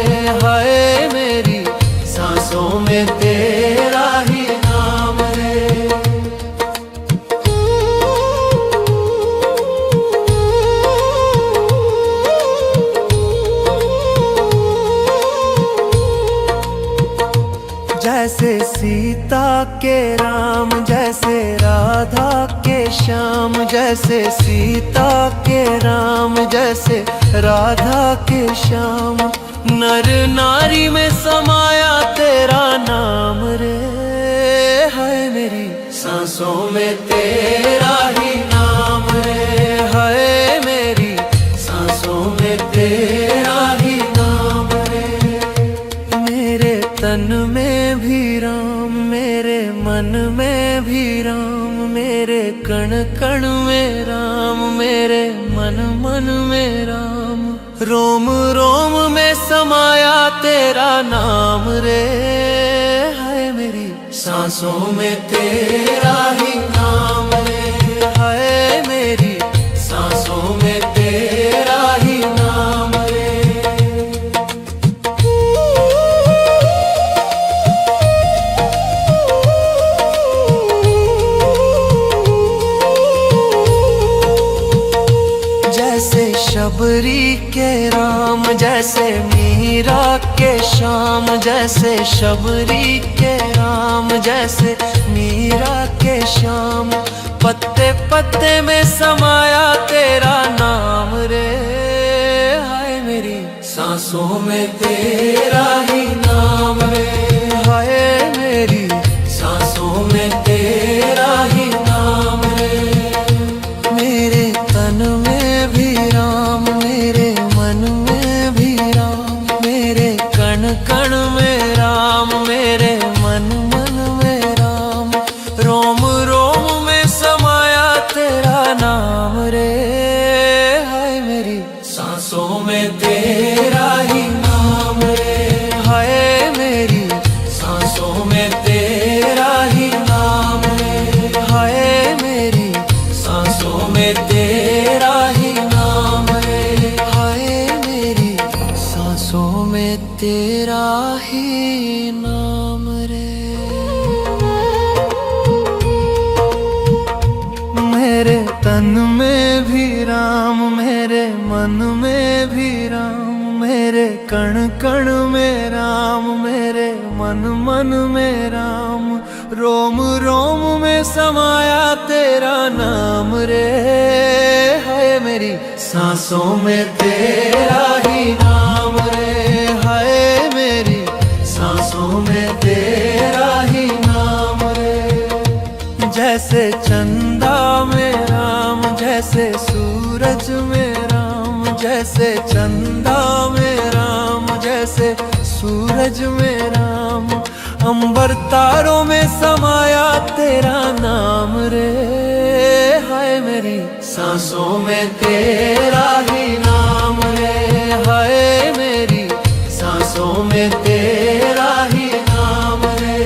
[SPEAKER 1] हाय मेरी सांसों में तेरा ही नाम रे। जैसे सीता के राम, जैसे राधा के श्याम, जैसे सीता के राम, जैसे राधा के श्याम, नर नारी में समाया तेरा नाम रे, हाय मेरी सांसों में तेरा ही नाम रे, हाय मेरी सांसों में तेरा ही नाम रे। मेरे तन में भी राम, मेरे मन में भी राम, मेरे कण कण में राम, मेरे मन मन में राम, रोम रोम में समाया तेरा नाम रे, हाय मेरी सांसों में तेरा ही नाम रे, हाय मेरी सांसों में तेरा ही नाम रे। जैसे शबरी के राम, जैसे मीरा के श्याम, जैसे शबरी के राम, जैसे मीरा के श्याम, पत्ते पत्ते में समाया तेरा नाम रे, हाय मेरी सांसों में तेरा ही नाम रे, हाय मेरी सांसों में तेरा ही नाम रे। मेरे तन में भी राम, मेरे मन में भी राम, मेरे कण कण में राम, मेरे मन मन में राम, रोम रोम में समाया तेरा नाम रे, हाय मेरी सांसों में तेरा ही नाम रे, हाय मेरी सांसों में तेरा ही नाम रे, हाय मेरी सांसों में तेरा ही नाम रे, हाय मेरी सांसों में तेरा ही नाम रे। मेरे तन में भी राम, मेरे मन में भी राम, मेरे कण कण में राम, मेरे मन मन में राम, रोम रोम में समाया तेरा नाम रे, हाय मेरी सांसों में तेरा ही नाम रे, हाय मेरी सांसों में तेरा ही नाम रे। जैसे चंदा में राम, जैसे सूरज में राम, जैसे चंदा में राम, जैसे सूरज में राम, अंबर तारों में समाया तेरा नाम रे, हाय मेरी सांसों में तेरा ही नाम रे, हाय मेरी सांसों में तेरा ही नाम रे।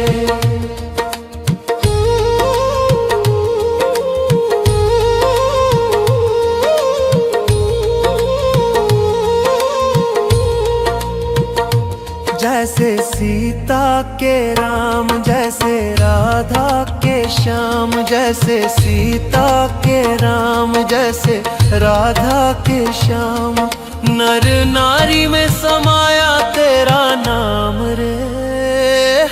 [SPEAKER 1] जैसे सीता के राम, जैसे राधा श्याम, जैसे सीता के राम, जैसे राधा के श्याम। नर नारी में समाया तेरा नाम रे,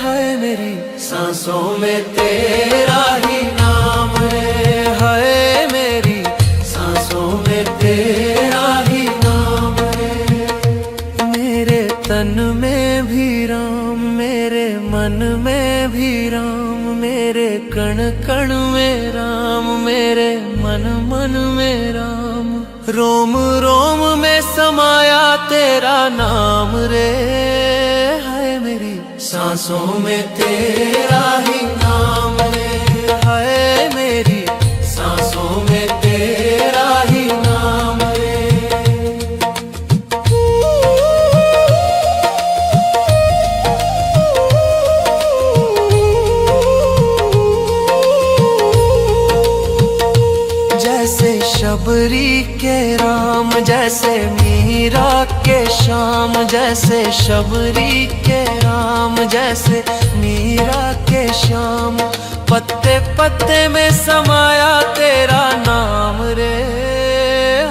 [SPEAKER 1] है मेरी सांसों में तेरा ही नाम रे, है मेरी सांसों में तेरा ही नाम रे। मेरे तन में भी राम, मेरे मन में भी राम, मेरे कण कण में राम, मेरे मन मन में राम। रोम रोम में समाया तेरा नाम रे, है मेरी सांसों में तेरा ही नाम रे, है मेरी सांसों में तेरा ही नाम रे। जैसे शबरी के राम, जैसे मीरा के श्याम, जैसे शबरी के राम, जैसे मीरा के श्याम। पत्ते पत्ते में समाया तेरा नाम रे,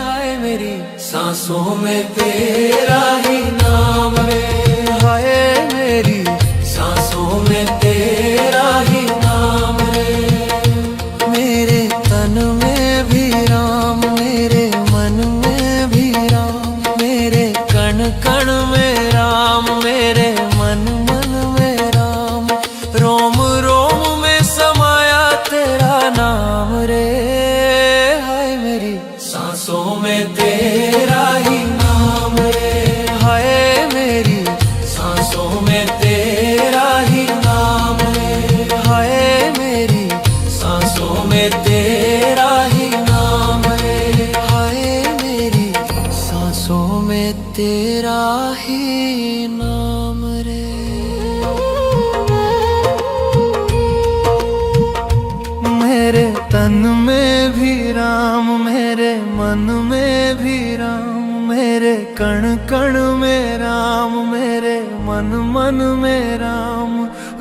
[SPEAKER 1] हाय मेरी सांसों में तेरा ही नाम रे, हाय मेरी सांसों में तेरा ही नाम रे। मेरे तन में भी राम, मेरे मन में भी राम, मेरे कण कण में राम, मेरे मन मन में राम। रोम रोम में समाया तेरा नाम रे, हाय मेरी सांसों में तेरा ही नाम रे, हाय मेरी सांसों में तेरा ही नाम रे, हाय मेरी सांसों में तेरा ही नाम रे, हाय मेरी सांसों में तेरा ही नाम रे। मेरे तन में भी राम, मेरे मन में भी राम, मेरे कण कण में राम, मेरे मन मन में राम।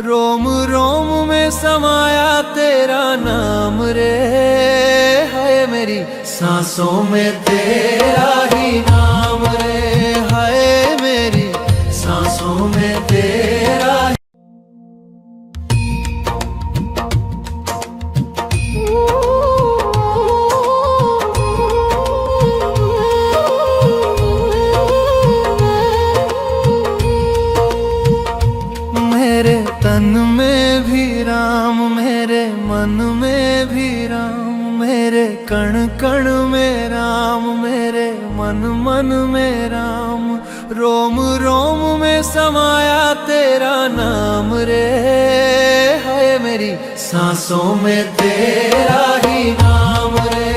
[SPEAKER 1] रोम रोम में समाया तेरा नाम रे, है मेरी सांसों में तेरा ही नाम रे, है मेरी सांसों में तेरा। मेरे तन में भी राम, मेरे मन में भी राम, मेरे कण कण में राम, मेरे मन मन में राम। रोम रोम में समाया तेरा नाम रे, है मेरी सांसों में तेरा ही नाम रे,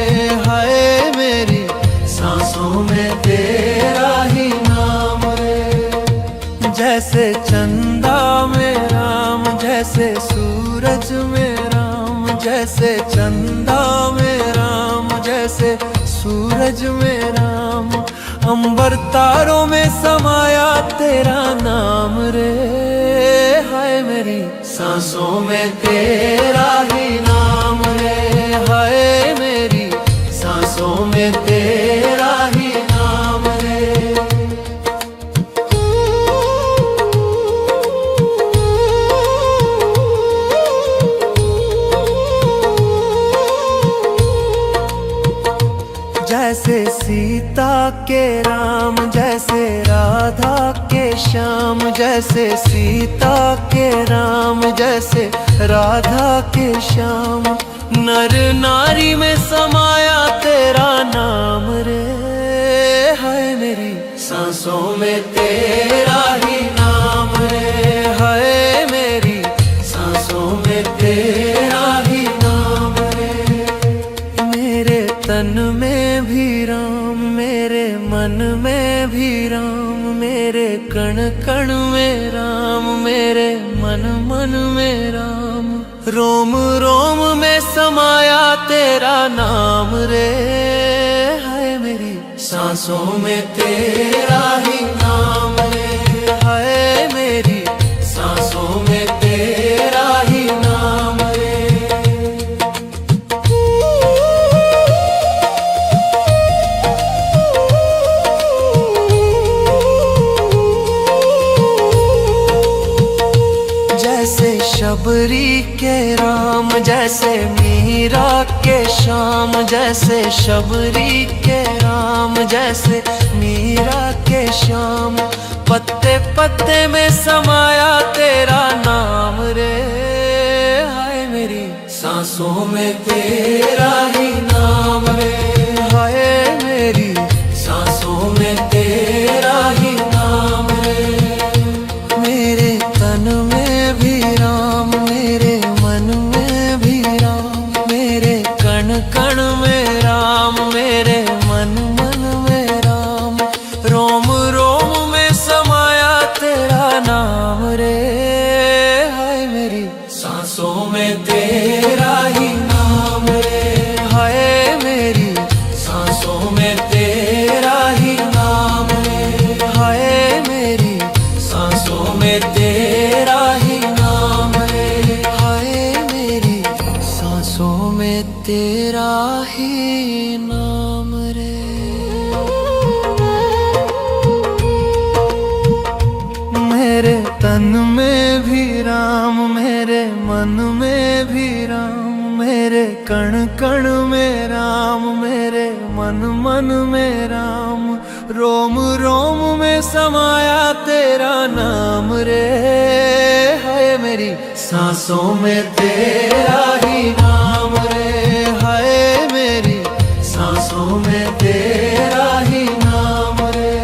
[SPEAKER 1] है मेरी सांसों में तेरा ही नाम रे। जैसे चंदा में राम, जैसे सूरज में राम, जैसे चंदा में राम, जैसे सूरज में राम। अंबर तारों में समाया तेरा नाम रे, हाय मेरी सांसों में तेरा ही नाम रे, हाय मेरी सांसों में तेरा ही नाम रे। जैसे सीता के राम, जैसे राधा के श्याम, जैसे सीता के राम, जैसे राधा के श्याम। नर नारी में समाया तेरा नाम रे, है मेरी सांसों में तेरा ही नाम रे, है मेरी सांसों में तेरा ही नाम रे। मेरे तन में भी राम, मेरे मन में भी राम, मेरे कण कण में राम, मेरे मन मन में राम। रोम रोम में समाया तेरा नाम रे, है मेरी सांसों में तेरा ही नाम रे, है मेरी सांसों में तेरा ही नाम रे। शबरी के राम, जैसे मीरा के श्याम, जैसे शबरी के राम, जैसे मीरा के श्याम। पत्ते पत्ते में समाया तेरा नाम रे, हाय मेरी सांसों में तेरा ही नाम रे, हाय मेरी सांसों में तेरा ही नाम रे। मेरे तन में भी राम, मेरे मन में भी राम, मेरे कण कण में राम, मेरे मन मन में राम। रोम रोम में समाया तेरा नाम रे, हाय मेरी सांसों में तेरा ही नाम रे, हाय मेरी सांसों में तेरा ही नाम रे, हाय मेरी सांसों में तेरा ही नाम रे, हाय मेरी सांसों में तेरा ही नाम रे। मेरे तन में भी राम, मेरे मन में भी राम, मेरे कण कण में राम, मेरे मन मन में राम। रोम रोम में समाया तेरा नाम रे, हाय मेरी सांसों में तेरा ही नाम रे, हाय मेरी सांसों में तेरा ही नाम रे।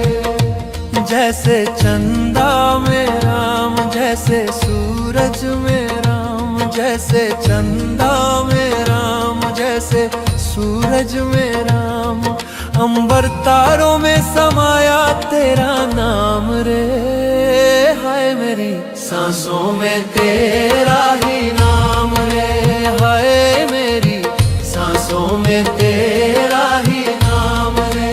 [SPEAKER 1] जैसे चंदा में राम, जैसे सूरज में राम, जैसे चंदा में राम, जैसे सूरज में राम। अंबर तारों में समाया तेरा नाम रे, हाय मेरी सांसों में तेरा ही नाम रे, हाय मेरी सांसों में तेरा ही नाम रे।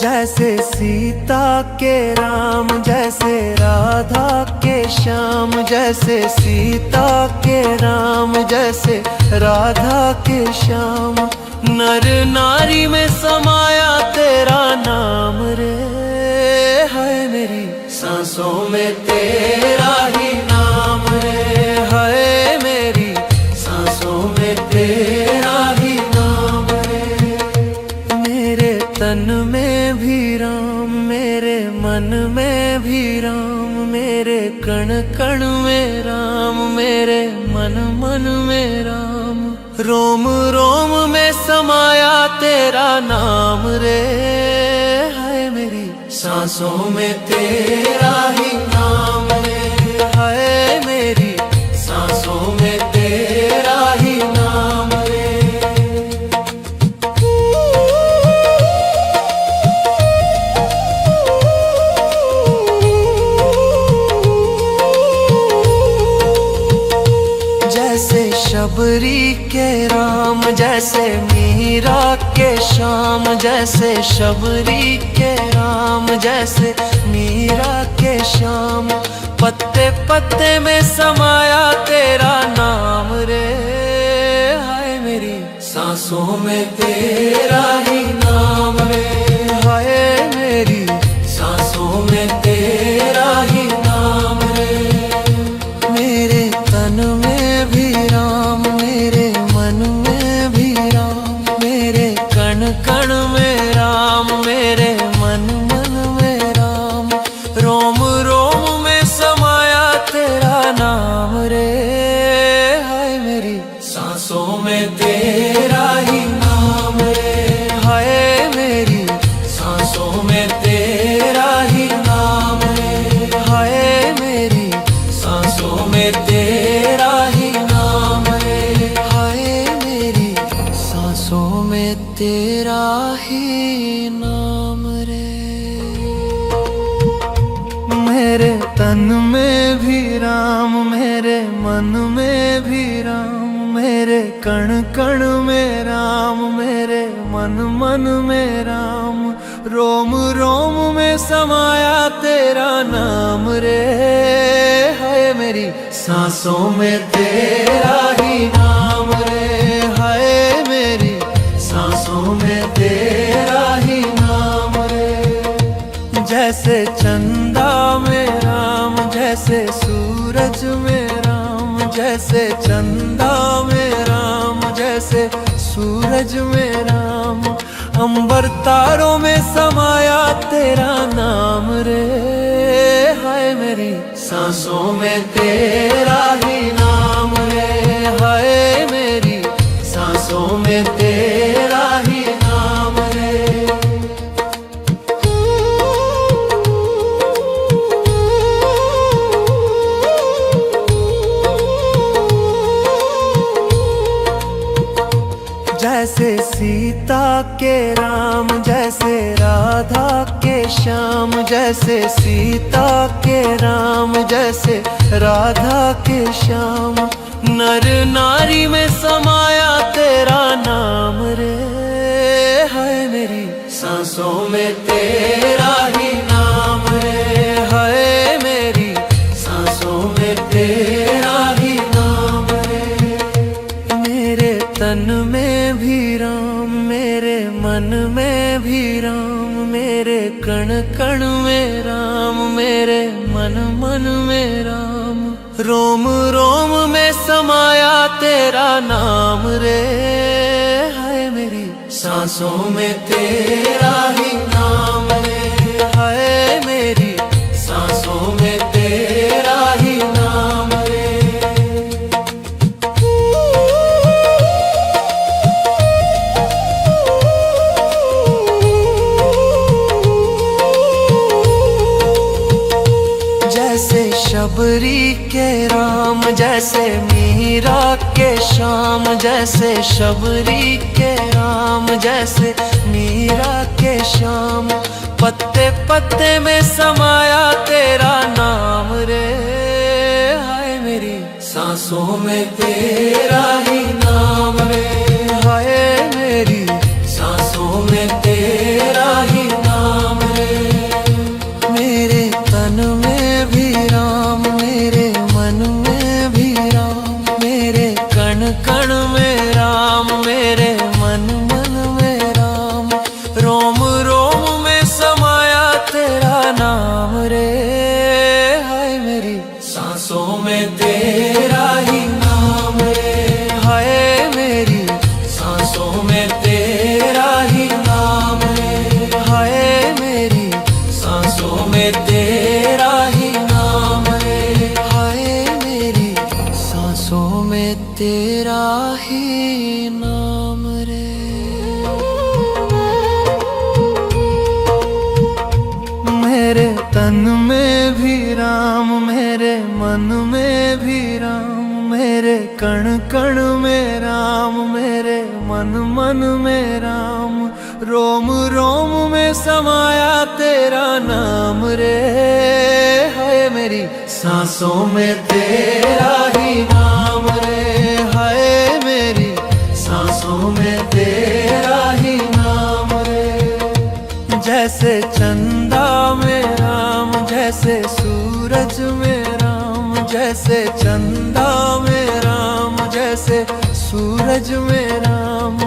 [SPEAKER 1] जैसे सीता के राम, जैसे राधा के श्याम, जैसे सीता के राम, जैसे राधा के श्याम। नर नारी में समाया तेरा नाम रे, हाय मेरी सांसों में तेरा ही नाम रे, हाय मेरी सांसों में तेरा ही नाम रे। मेरे तन में भी राम, मेरे मन में भी राम, मेरे कण कण में राम, मेरे मन मन में राम। रोम रोम में समाया तेरा नाम रे, हाय मेरी सांसों में तेरा ही नाम रे, हाय मेरी सांसों में तेरा ही नाम रे। जैसे शबरी के राम, जैसे मीरा के श्याम, जैसे शबरी के राम, जैसे मीरा के श्याम। पत्ते पत्ते में समाया तेरा नाम रे, हाय मेरी सांसों में तेरा ही नाम रे, हाय मेरी सांसों में तेरा ही नाम रे। मेरे तन में भी राम, मेरे मन में भी राम, मेरे कण कण में राम, मेरे मन मन में राम। रोम रोम में समाया तेरा नाम रे, हाय मेरी सांसों में तेरा ही नाम रे, हाय मेरी सांसों में तेरा ही नाम रे, हाय मेरी सांसों में तेरा ही नाम रे, हाय मेरी सांसों में तेरा ही नाम रे। मेरे तन में भी राम, मेरे मन में भी राम, मेरे कण कण में राम, मेरे मन मन में राम। रोम रोम में समाया तेरा नाम रे, हाय मेरी सांसों में तेरा ही नाम रे, हाय मेरी जैसे चंदा में राम, जैसे सूरज में राम, जैसे चंदा में राम, जैसे सूरज में राम। अंबर तारों में समाया तेरा नाम रे, हाय मेरी सांसों में तेरा ही नाम रे, हाय मेरी सांसों में तेरा ही नाम रे। जैसे सीता के राम, जैसे राधा के श्याम, जैसे सीता के राम, जैसे राधा के श्याम। नर नारी में समाया तेरा नाम रे, हाय मेरी सांसों में तेरा ही नाम रे, हाय मेरी सांसों में तेरा ही नाम रे। मेरे तन में भी राम, मेरे मन में भी राम, मेरे कण कण में राम, मेरे मन मन में राम। रोम रोम में समाया तेरा नाम रे, हाय मेरी सांसों में तेरा ही नाम रे, हाय मेरी सांसों में तेरा ही नाम रे। जैसे शबरी के राम, जैसे मीरा के श्याम, जैसे शबरी के राम, जैसे मीरा के श्याम। पत्ते पत्ते में समाया तेरा नाम रे, हाय मेरी सांसों में तेरा ही नाम रे, हाय मेरी सांसों में तेरा ही नाम रे। मेरे तन में भी राम, मेरे मन में भी राम, मेरे कण कण में राम, मेरे मन मन में राम। रोम रोम में समाया तेरा नाम रे, हाय मेरी सांसों में तेरा ही नाम रे, हाय मेरी सांसों में तेरा ही नाम रे, हाय मेरी सांसों में तेरा ही नाम रे, हाय मेरी सांसों में तेरा ही नाम रे। मेरे तन में भी राम, मेरे मन में भी राम, मेरे कण कण में राम, मेरे मन मन में राम। रोम रोम में समाया तेरा नाम रे, हाय मेरी सांसों में तेरा ही नाम रे, हाय मेरी सांसों में तेरा ही नाम रे। जैसे चंदा में राम, जैसे सूरज में राम, जैसे चंदा में राम, जैसे सूरज में राम।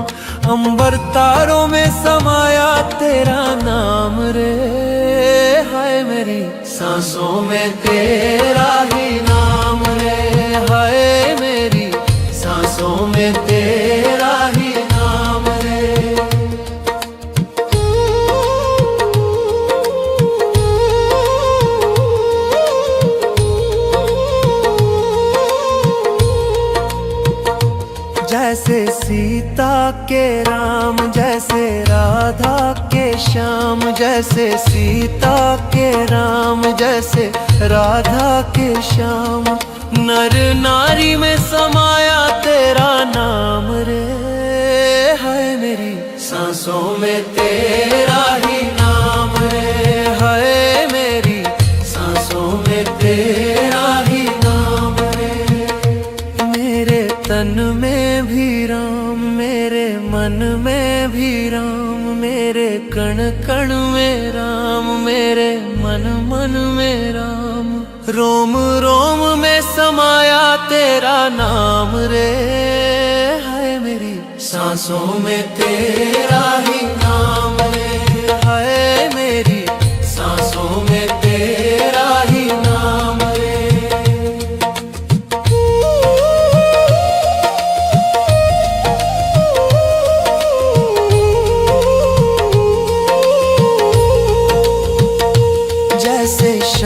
[SPEAKER 1] अंबर तारों में समाया तेरा नाम रे, हाय मेरी सांसों में तेरा ही नाम रे, हाय मेरी सांसों में तेरा ही नाम रे। जैसे सीता के राम, जैसे राधा के श्याम, जैसे सीता के राम, जैसे राधा के श्याम। नर नारी में समाया तेरा नाम रे, हाय मेरी सांसों में तेरा ही नाम रे, हाय मेरी सांसों में तेरा ही नाम रे। मेरे तन में भी राम, मेरे मन में भी राम, मेरे कण कण में राम, मेरे मन मन में राम। रोम रोम में समाया तेरा नाम रे, हाय मेरी सांसों में तेरा ही नाम रे, हाय मेरी सांसों में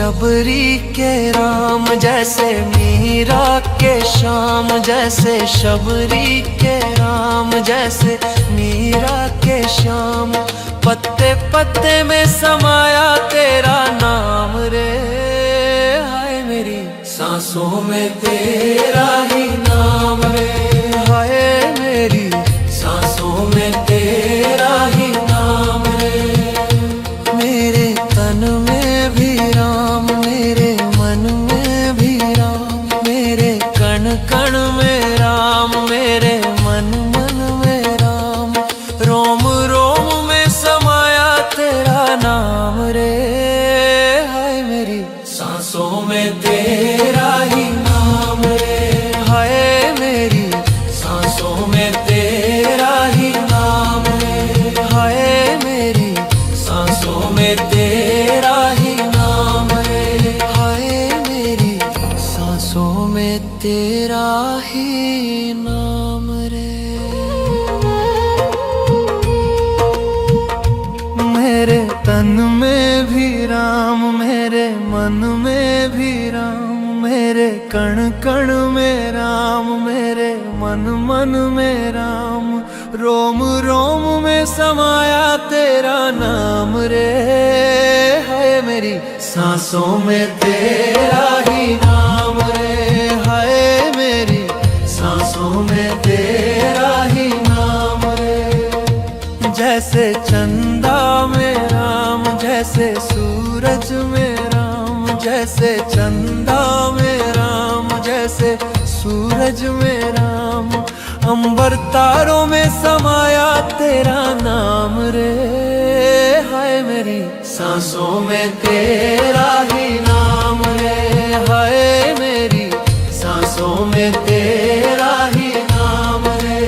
[SPEAKER 1] शबरी के राम, जैसे मीरा के श्याम, जैसे शबरी के राम, जैसे मीरा के श्याम। पत्ते पत्ते में समाया तेरा नाम रे, हाय मेरी सांसों में तेरा ही नाम रे, हाय मेरी सांसों में तेरा ही नाम रे। मेरे तन में भी राम, मेरे मन में भी राम, मेरे कण कण में राम, मेरे मन मन में राम। रोम रोम में समाया तेरा नाम रे, हाय मेरी सांसों में तेरा ही नाम रे, हाय मेरी सांसों में तेरा ही नाम रे, हाय मेरी सांसों में तेरा ही नाम रे, हाय मेरी सांसों में तेरा ही नाम रे। मेरे तन में भी राम, मेरे मन में भी राम, मेरे कण कण में राम, मेरे मन मन में राम। रोम रोम में समाया तेरा नाम रे, हाय मेरी सांसों में तेरा ही नाम रे, हाय मेरी सांसों में तेरा ही नाम रे। जैसे चंदा में राम, जैसे सूरज में राम, जैसे चंदा में राम, जैसे सूरज में राम। अंबर तारों में समाया तेरा नाम रे, हाय मेरी सांसों में तेरा ही नाम रे, हाय मेरी सांसों में तेरा ही नाम रे।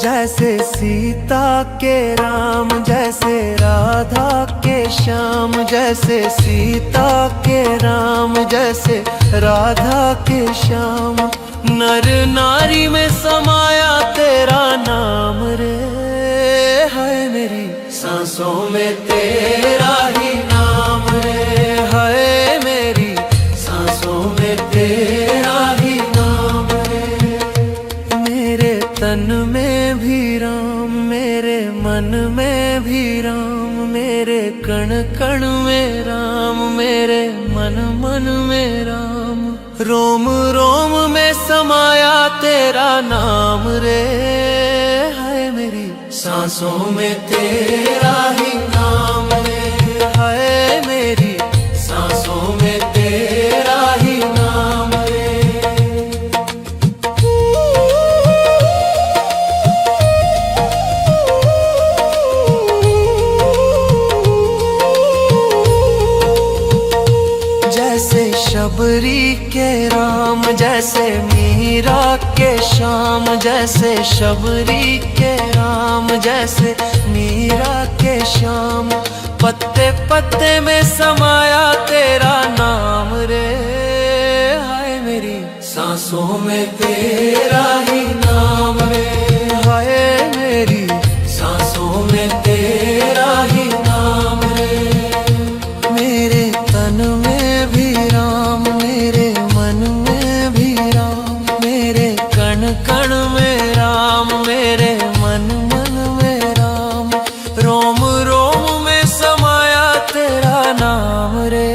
[SPEAKER 1] जैसे सीता के राम, जैसे राधा के श्याम, जैसे सीता के राम, जैसे राधा के श्याम। नर नारी में समाया तेरा नाम रे, हाय मेरी सांसों में तेरा ही नाम रे, हाय मेरी सांसों में तेरा ही नाम रे। मेरे तन में भी राम, मेरे मन में भी राम, मेरे कण कण में राम, मेरे मन मन में राम। रोम रोम में समाया तेरा नाम रे, हाय मेरी सांसों में तेरा ही नाम रे, हाय मेरी सांसों में तेरा ही नाम रे। जैसे शबरी के राम, जैसे मीरा के श्याम, जैसे शबरी के राम, जैसे मीरा के श्याम। पत्ते पत्ते में समाया तेरा नाम रे, हाय मेरी सांसों में तेरा ही नाम रे, हाय मेरी सांसों में तेरा ही नाम रे। मेरे तन में भी राम, मेरे मन में भी राम, मेरे कण कण में राम, मेरे मन मन में राम। रोम रोम में समाया तेरा नाम रे,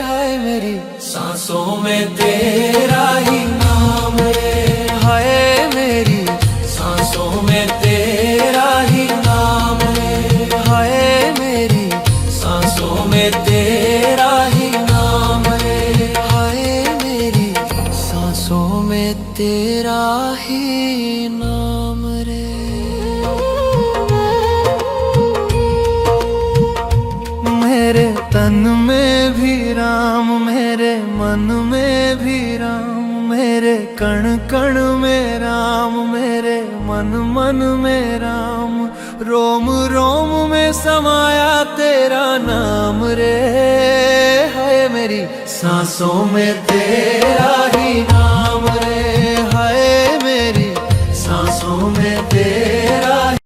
[SPEAKER 1] हाय मेरी सांसों में तेरा ही नाम रे, हाय मेरी सांसों में तेरा ही नाम रे, हाय मेरी सांसों में तेरा ही नाम रे, हाय मेरी सांसों में तेरा ही नाम रे। मेरे तन में भी राम, मेरे मन में भी राम, मेरे कण कण में राम, मेरे मन मन में राम। रोम रोम में समाया तेरा नाम रे, हाय मेरी सांसों में तेरा ही नाम रे, हाय मेरी सांसों में तेरा ही।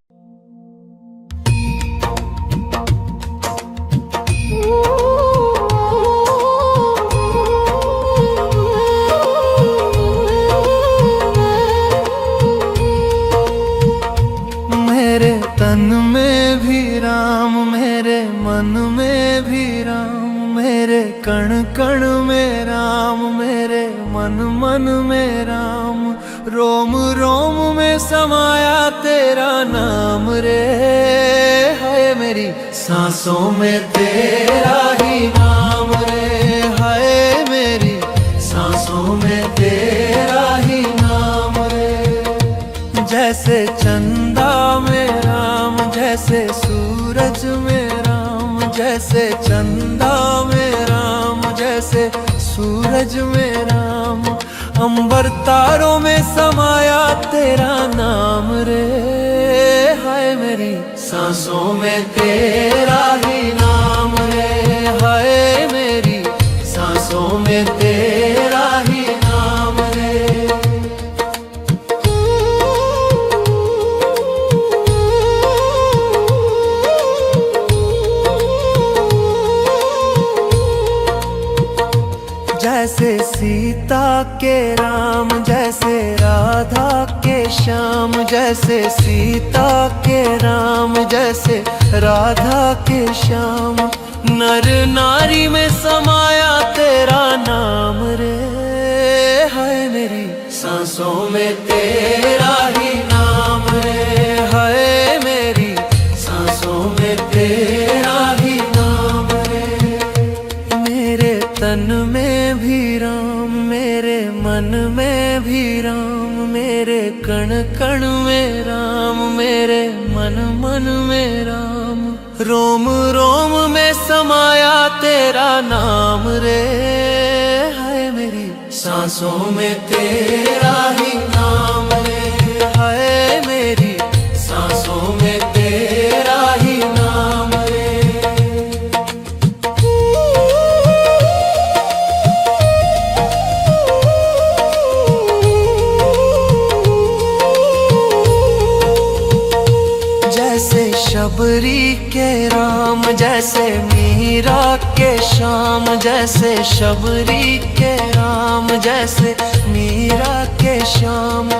[SPEAKER 1] मेरे तन में भी राम, मेरे मन में भी राम, मेरे कण कण में राम, मेरे मन मन में राम, रोम रोम में समाया तेरा नाम रे, हाय मेरी सांसों में तेरा ही नाम रे, हाय मेरी सांसों में तेरा ही नाम रे। जैसे चंदा में राम, जैसे सूरज में राम, जैसे चंदा में राम, जैसे सूरज में राम, अंबर तारों में समाया तेरा नाम रे, हाय मेरी सांसों में तेरा ही नाम रे, हाय मेरी सांसों में तेरा ही नाम रे। जैसे सीता के राम, जैसे राधा के श्याम, जैसे सीता के राम, जैसे राधा के श्याम, नर नारी में समाया तेरा नाम रे, हाय मेरी सांसों में तेरा ही नाम रे, हाय मेरी सांसों में तेरा ही नाम रे। मेरे तन में भी राम, मेरे मन में भी राम, मेरे कण कण में राम, मेरे मन मन में राम, रोम रोम में समाया तेरा नाम रे, हाय मेरी सांसों में तेरा ही नाम रे, हाय मेरी सांसों में तेरा ही नाम रे। जैसे शबरी के राम, जैसे मीरा के श्याम, जैसे शबरी के राम, जैसे मीरा के श्याम,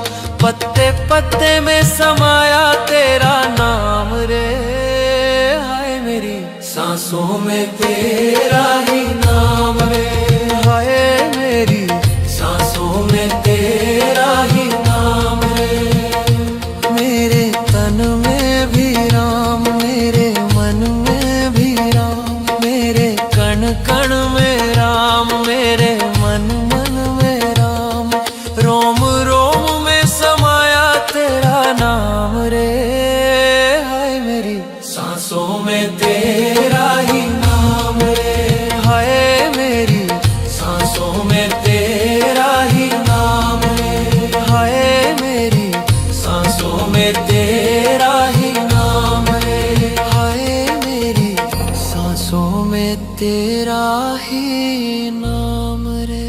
[SPEAKER 1] पत्ते पत्ते में समाया तेरा नाम रे, हाय मेरी सांसों में तेरा ही नाम रे, हाय मेरी सांसों में तेरा ही नाम रे। मेरे तन में भी राम, मेरे मन में भी राम, मेरे कण कण में राम, मेरे मन मन में राम, रोम रोम में समाया तेरा नाम रे, हाय मेरी सांसों में तेरा ही नाम रे, हाय मेरी सांसों में तेरा ही नाम रे, हाय मेरी सांसों में तेरा ही नाम रे, हाय मेरी सांसों में तेरा ही नाम रे।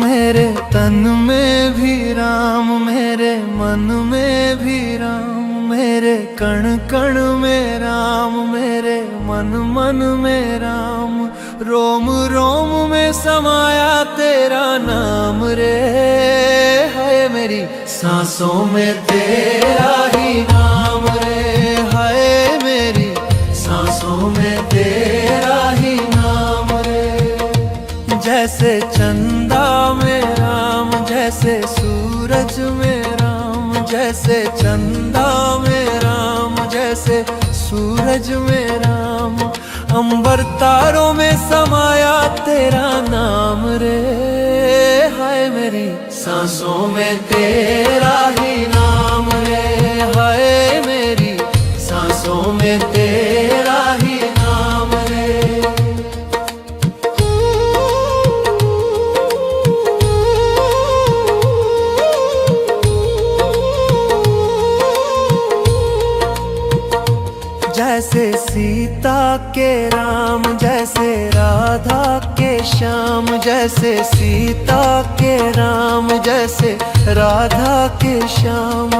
[SPEAKER 1] मेरे तन में भी राम, मेरे मन में भी राम, मेरे कण कण में राम, मेरे मन मन में राम, रोम रोम में समाया तेरा नाम रे, हाय मेरी सांसों में तेरा ही नाम रे, हाय मेरी सांसों में तेरा ही नाम रे। जैसे चंदा में राम, जैसे सूरज में राम, जैसे चंदा में राम, जैसे सूरज में राम, अंबर तारों में समाया तेरा नाम रे, हाय मेरी सांसों में तेरा ही नाम रे, हाय मेरी सांसों में तेरा ही नाम रे। जैसे सीता के राम, जैसे राधा के श्याम, जैसे सीता के राम, जैसे राधा के श्याम।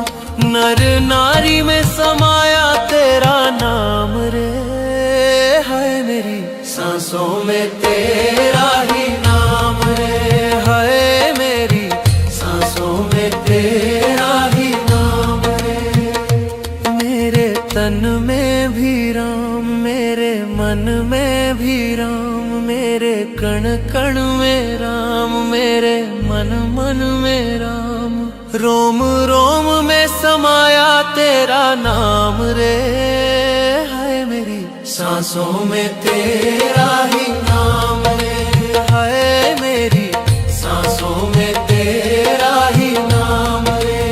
[SPEAKER 1] नर नारी में समाया तेरा नाम रे, है मेरी सांसों में तेरा ही नाम रे, है मेरी सांसों में तेरा ही नाम रे। मेरे तन में भी राम, मेरे मन में भी राम, मेरे कण कण में राम, मेरे मन मन में राम। रोम रोम में समाया तेरा नाम रे, है मेरी सांसों में तेरा ही नाम रे, है मेरी सांसों में तेरा ही नाम रे।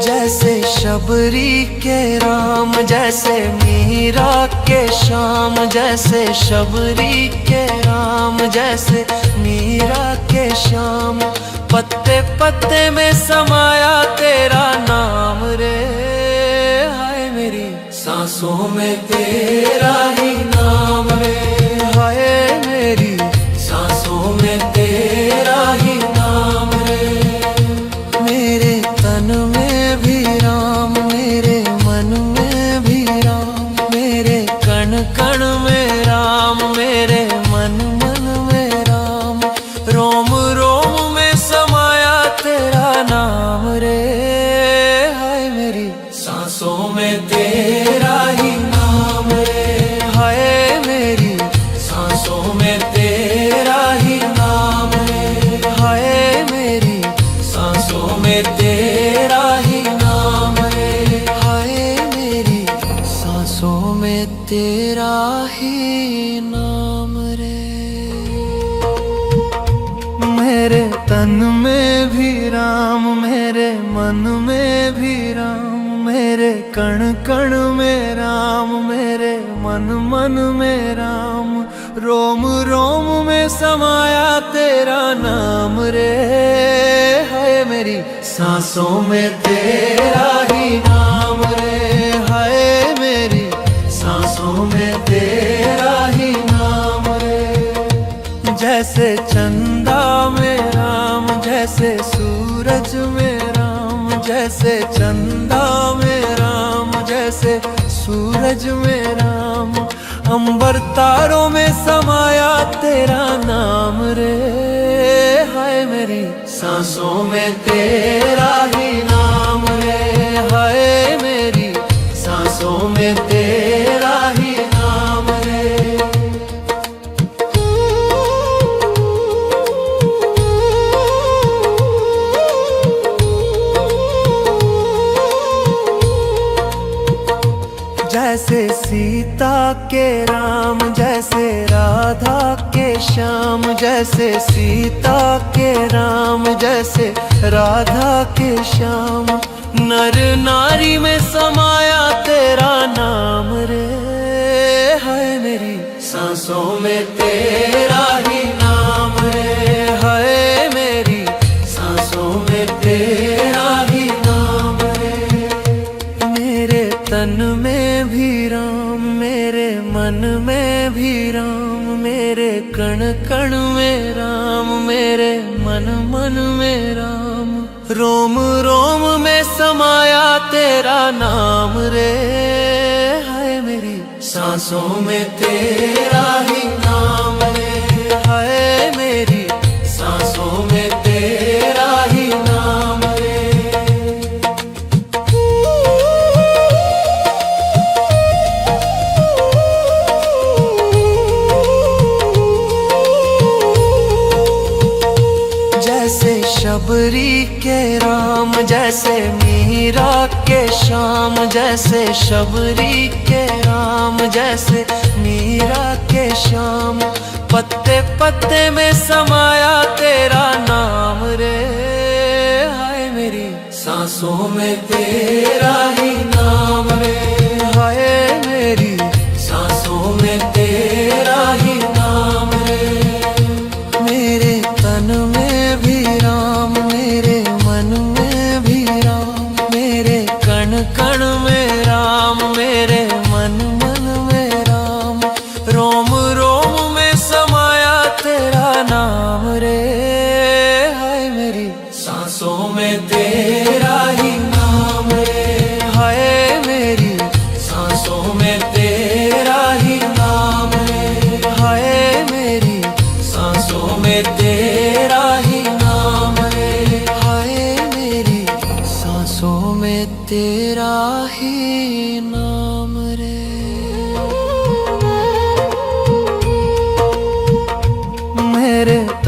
[SPEAKER 1] जैसे शबरी के राम, जैसे मीरा के श्याम, जैसे शबरी के राम, जैसे मीरा के श्याम। पत्ते पत्ते में समाया तेरा नाम रे, हाय मेरी सांसों में तेरा ही नाम रे, हाय मेरी सांसों में तेरा ही नाम रे। मेरे तन में भी राम, मेरे मन में भी राम, मेरे कण कण में राम, मेरे मन मन में राम। रोम रोम में समाया तेरा नाम रे, हाय मेरी सांसों में तेरा ही नाम रे, हाय मेरी सांसों में तेरा ही नाम रे, हाय मेरी सांसों में तेरा ही नाम रे, हाय मेरी सांसों में तेरा ही नाम रे। मेरे तन में भी राम, मेरे मन में भी राम, मेरे कण कण में राम, मेरे मन मन में राम। रोम रोम में समाया तेरा नाम रे, है मेरी सांसों में तेरा ही नाम रे, है मेरी सांसों में तेरा ही नाम रे। जैसे चंदा में राम, जैसे सूरज में राम, जैसे चंदा में राम, जैसे सूरज में राम। अंबर तारों में समाया तेरा नाम रे, हाय मेरी सांसों में तेरा ही नाम रे, हाय मेरी सांसों में तेरा ही नाम रे। जैसे सीता के राम, जैसे राधा के श्याम, जैसे सीता के राम, जैसे राधा के श्याम। नर नारी में समाया तेरा नाम रे, है मेरी सांसों में तेरा ही नाम रे, है मेरी सांसों में तेरा ही नाम रे। मेरे तन में भी राम, मेरे मन में भी राम, मेरे कण कण में राम, मेरे मन मन में राम। रोम रोम में समाया तेरा नाम रे, है मेरी सांसों में तेरा ही नाम रे, है मेरी सांसों में तेरा ही नाम रे। जैसे शबरी के राम, जैसे मीरा के श्याम, जैसे शबरी के राम, जैसे मीरा के श्याम। पत्ते पत्ते में समाया तेरा नाम रे, हाय मेरी सांसों में तेरा ही नाम रे, हाय मेरी सांसों में तेरा ही नाम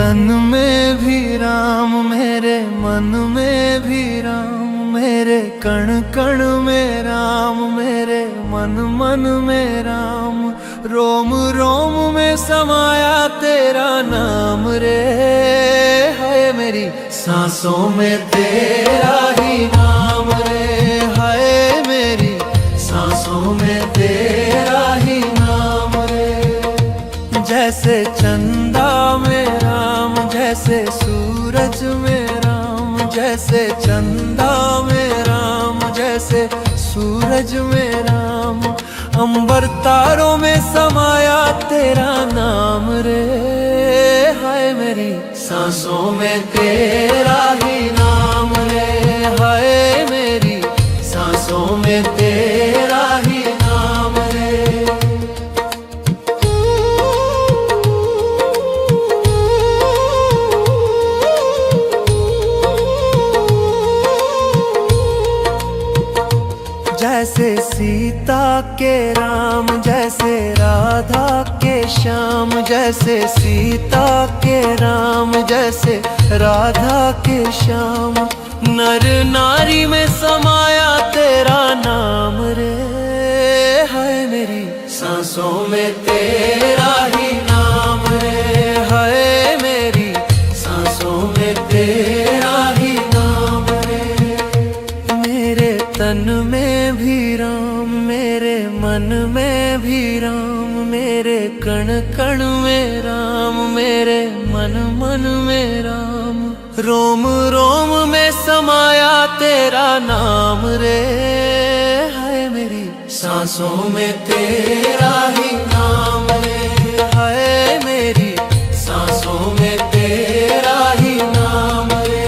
[SPEAKER 1] तन में भी राम, मेरे मन में भी राम, मेरे कण कण में राम, मेरे मन मन में राम, रोम रोम में समाया तेरा नाम रे। हाय मेरी सांसों में तेरा ही नाम रे, हाय मेरी सांसों में तेरा ही नाम रे। जैसे चंदा में राम, जैसे सूरज में राम, जैसे चंदा में राम, जैसे सूरज में राम, अंबर तारों में समाया तेरा नाम रे। हाय मेरी सांसों में तेरा ही नाम रे, हाय मेरी सांसों में तेरा ही नाम रे। जैसे सीता के राम, जैसे राधा के श्याम, जैसे सीता के राम, जैसे राधा के श्याम, नर नारी में समाया तेरा नाम रे। हाय मेरी सांसों में तेरा ही नाम रे, हाय मेरी सांसों में तेरा ही नाम रे। मेरे तन में भी राम, मेरे मन में भी राम, मेरे कण कण में राम, मेरे मन मन में राम, रोम रोम में समाया तेरा नाम रे। हाय मेरी सांसों में तेरा ही नाम रे, हाय मेरी सांसों में तेरा ही नाम रे।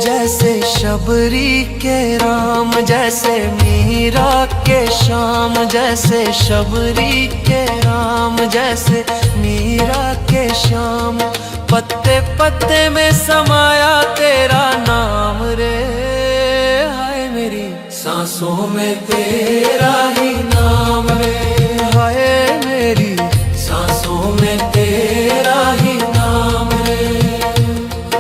[SPEAKER 1] जैसे शबरी के राम, जैसे मीरा के श्याम, जैसे शबरी के राम, जैसे मीरा के श्याम, पत्ते पत्ते में समाया तेरा नाम रे। हाय मेरी सांसों में तेरा ही नाम रे, हाय मेरी सांसों में तेरा ही नाम रे।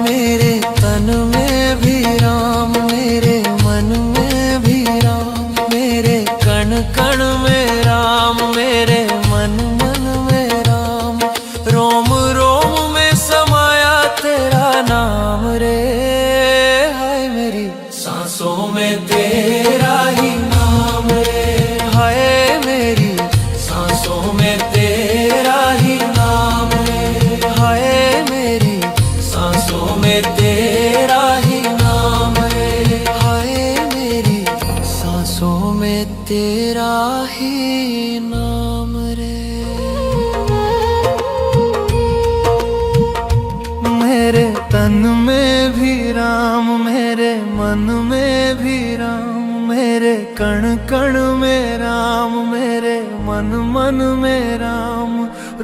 [SPEAKER 1] मेरे तन में भी राम, मेरे मन में भी राम, मेरे कण कण में राम, मेरे मन मन में राम, रोम रोम में समाया तेरा नाम रे। हाय मेरी सांसों में तेरा ही नाम रे, हाय मेरी सांसों में तेरा ही नाम रे, हाय मेरी सांसों में तेरा ही नाम रे, हाय मेरी सांसों में तेरा ही नाम रे। मेरे तन में भी राम, मेरे मन में भी राम, मेरे कण कण में राम, मेरे मन मन में राम,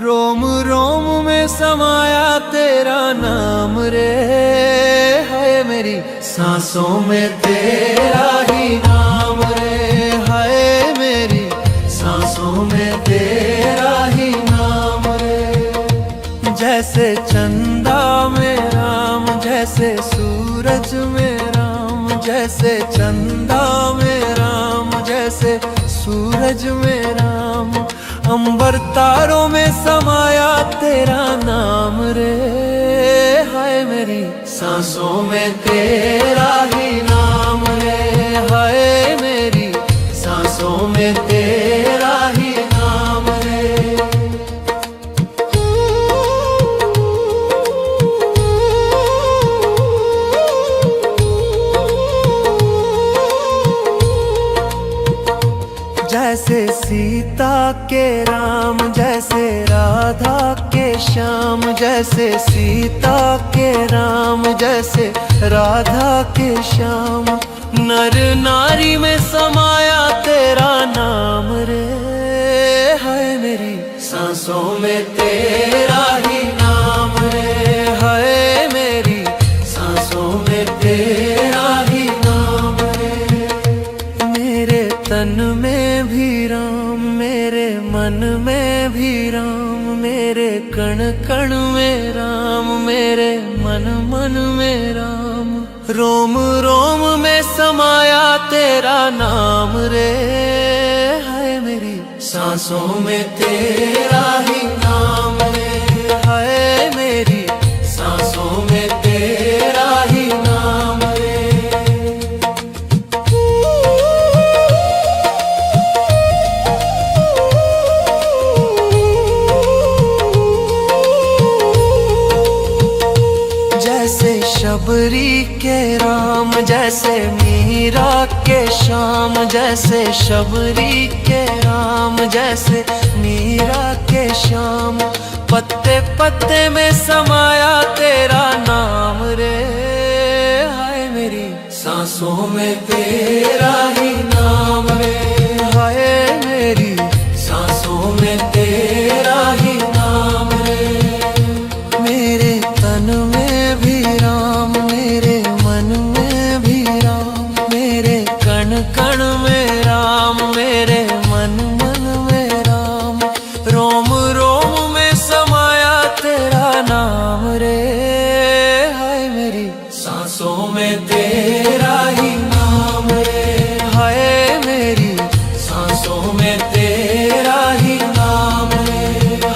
[SPEAKER 1] रोम रोम में समाया तेरा नाम रे। हाय मेरी सांसों में तेरा ही नाम रे, हाय मेरी सांसों में तेरा ही नाम रे। जैसे चंदा में राम, जैसे सूरज में राम, जैसे चंदा में राम, जैसे सूरज में राम, अंबर तारों में समाया तेरा नाम रे। हाय मेरी सांसों में तेरा ही नाम रे, हाय मेरी सांसों में तेरा ही नाम रे। जैसे सीता के राम, जैसे राधा के श्याम, जैसे सीता के राम, जैसे राधा के श्याम, नर नारी में समाया तेरा नाम रे। हाय मेरी सांसों में तेरा ही नाम रे, हाय मेरी सांसों में तेरा मन में राम, रोम रोम में समाया तेरा नाम रे। हाय मेरी सांसों में तेरा ही नाम रे, हाय मेरी सांसों में तेरा ही नाम रे। जैसे शबरी के राम, जैसे मीरा के श्याम, जैसे शबरी के राम, जैसे मीरा के श्याम, पत्ते पत्ते में समाया तेरा नाम रे। हाय मेरी सांसों में तेरा ही नाम रे, हाय मेरी सांसों में तेरा ही नाम रे। मेरे तन में भी राम, मेरे मन में भी राम, मेरे कण कण में राम, मेरे मन मन में राम, रोम रोम में समाया तेरा नाम रे। हाय मेरी सांसों में तेरा ही नाम रे, हाय मेरी सांसों में तेरा ही नाम रे,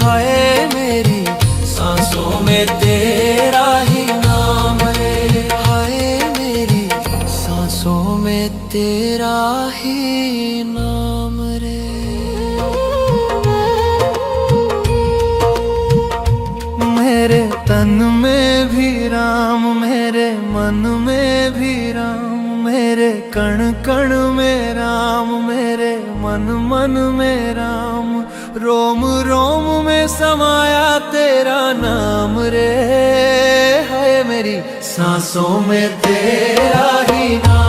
[SPEAKER 1] हाय मेरी सांसों में तेरा ही नाम रे, हाय मेरी सांसों में तेरा ही नाम रे। मेरे तन में भी राम, मेरे मन में भी राम, मेरे कण कण में राम, मेरे मन मन में राम, रोम रोम में समाया तेरा नाम रे। हाय मेरी सांसों में तेरा ही नाम।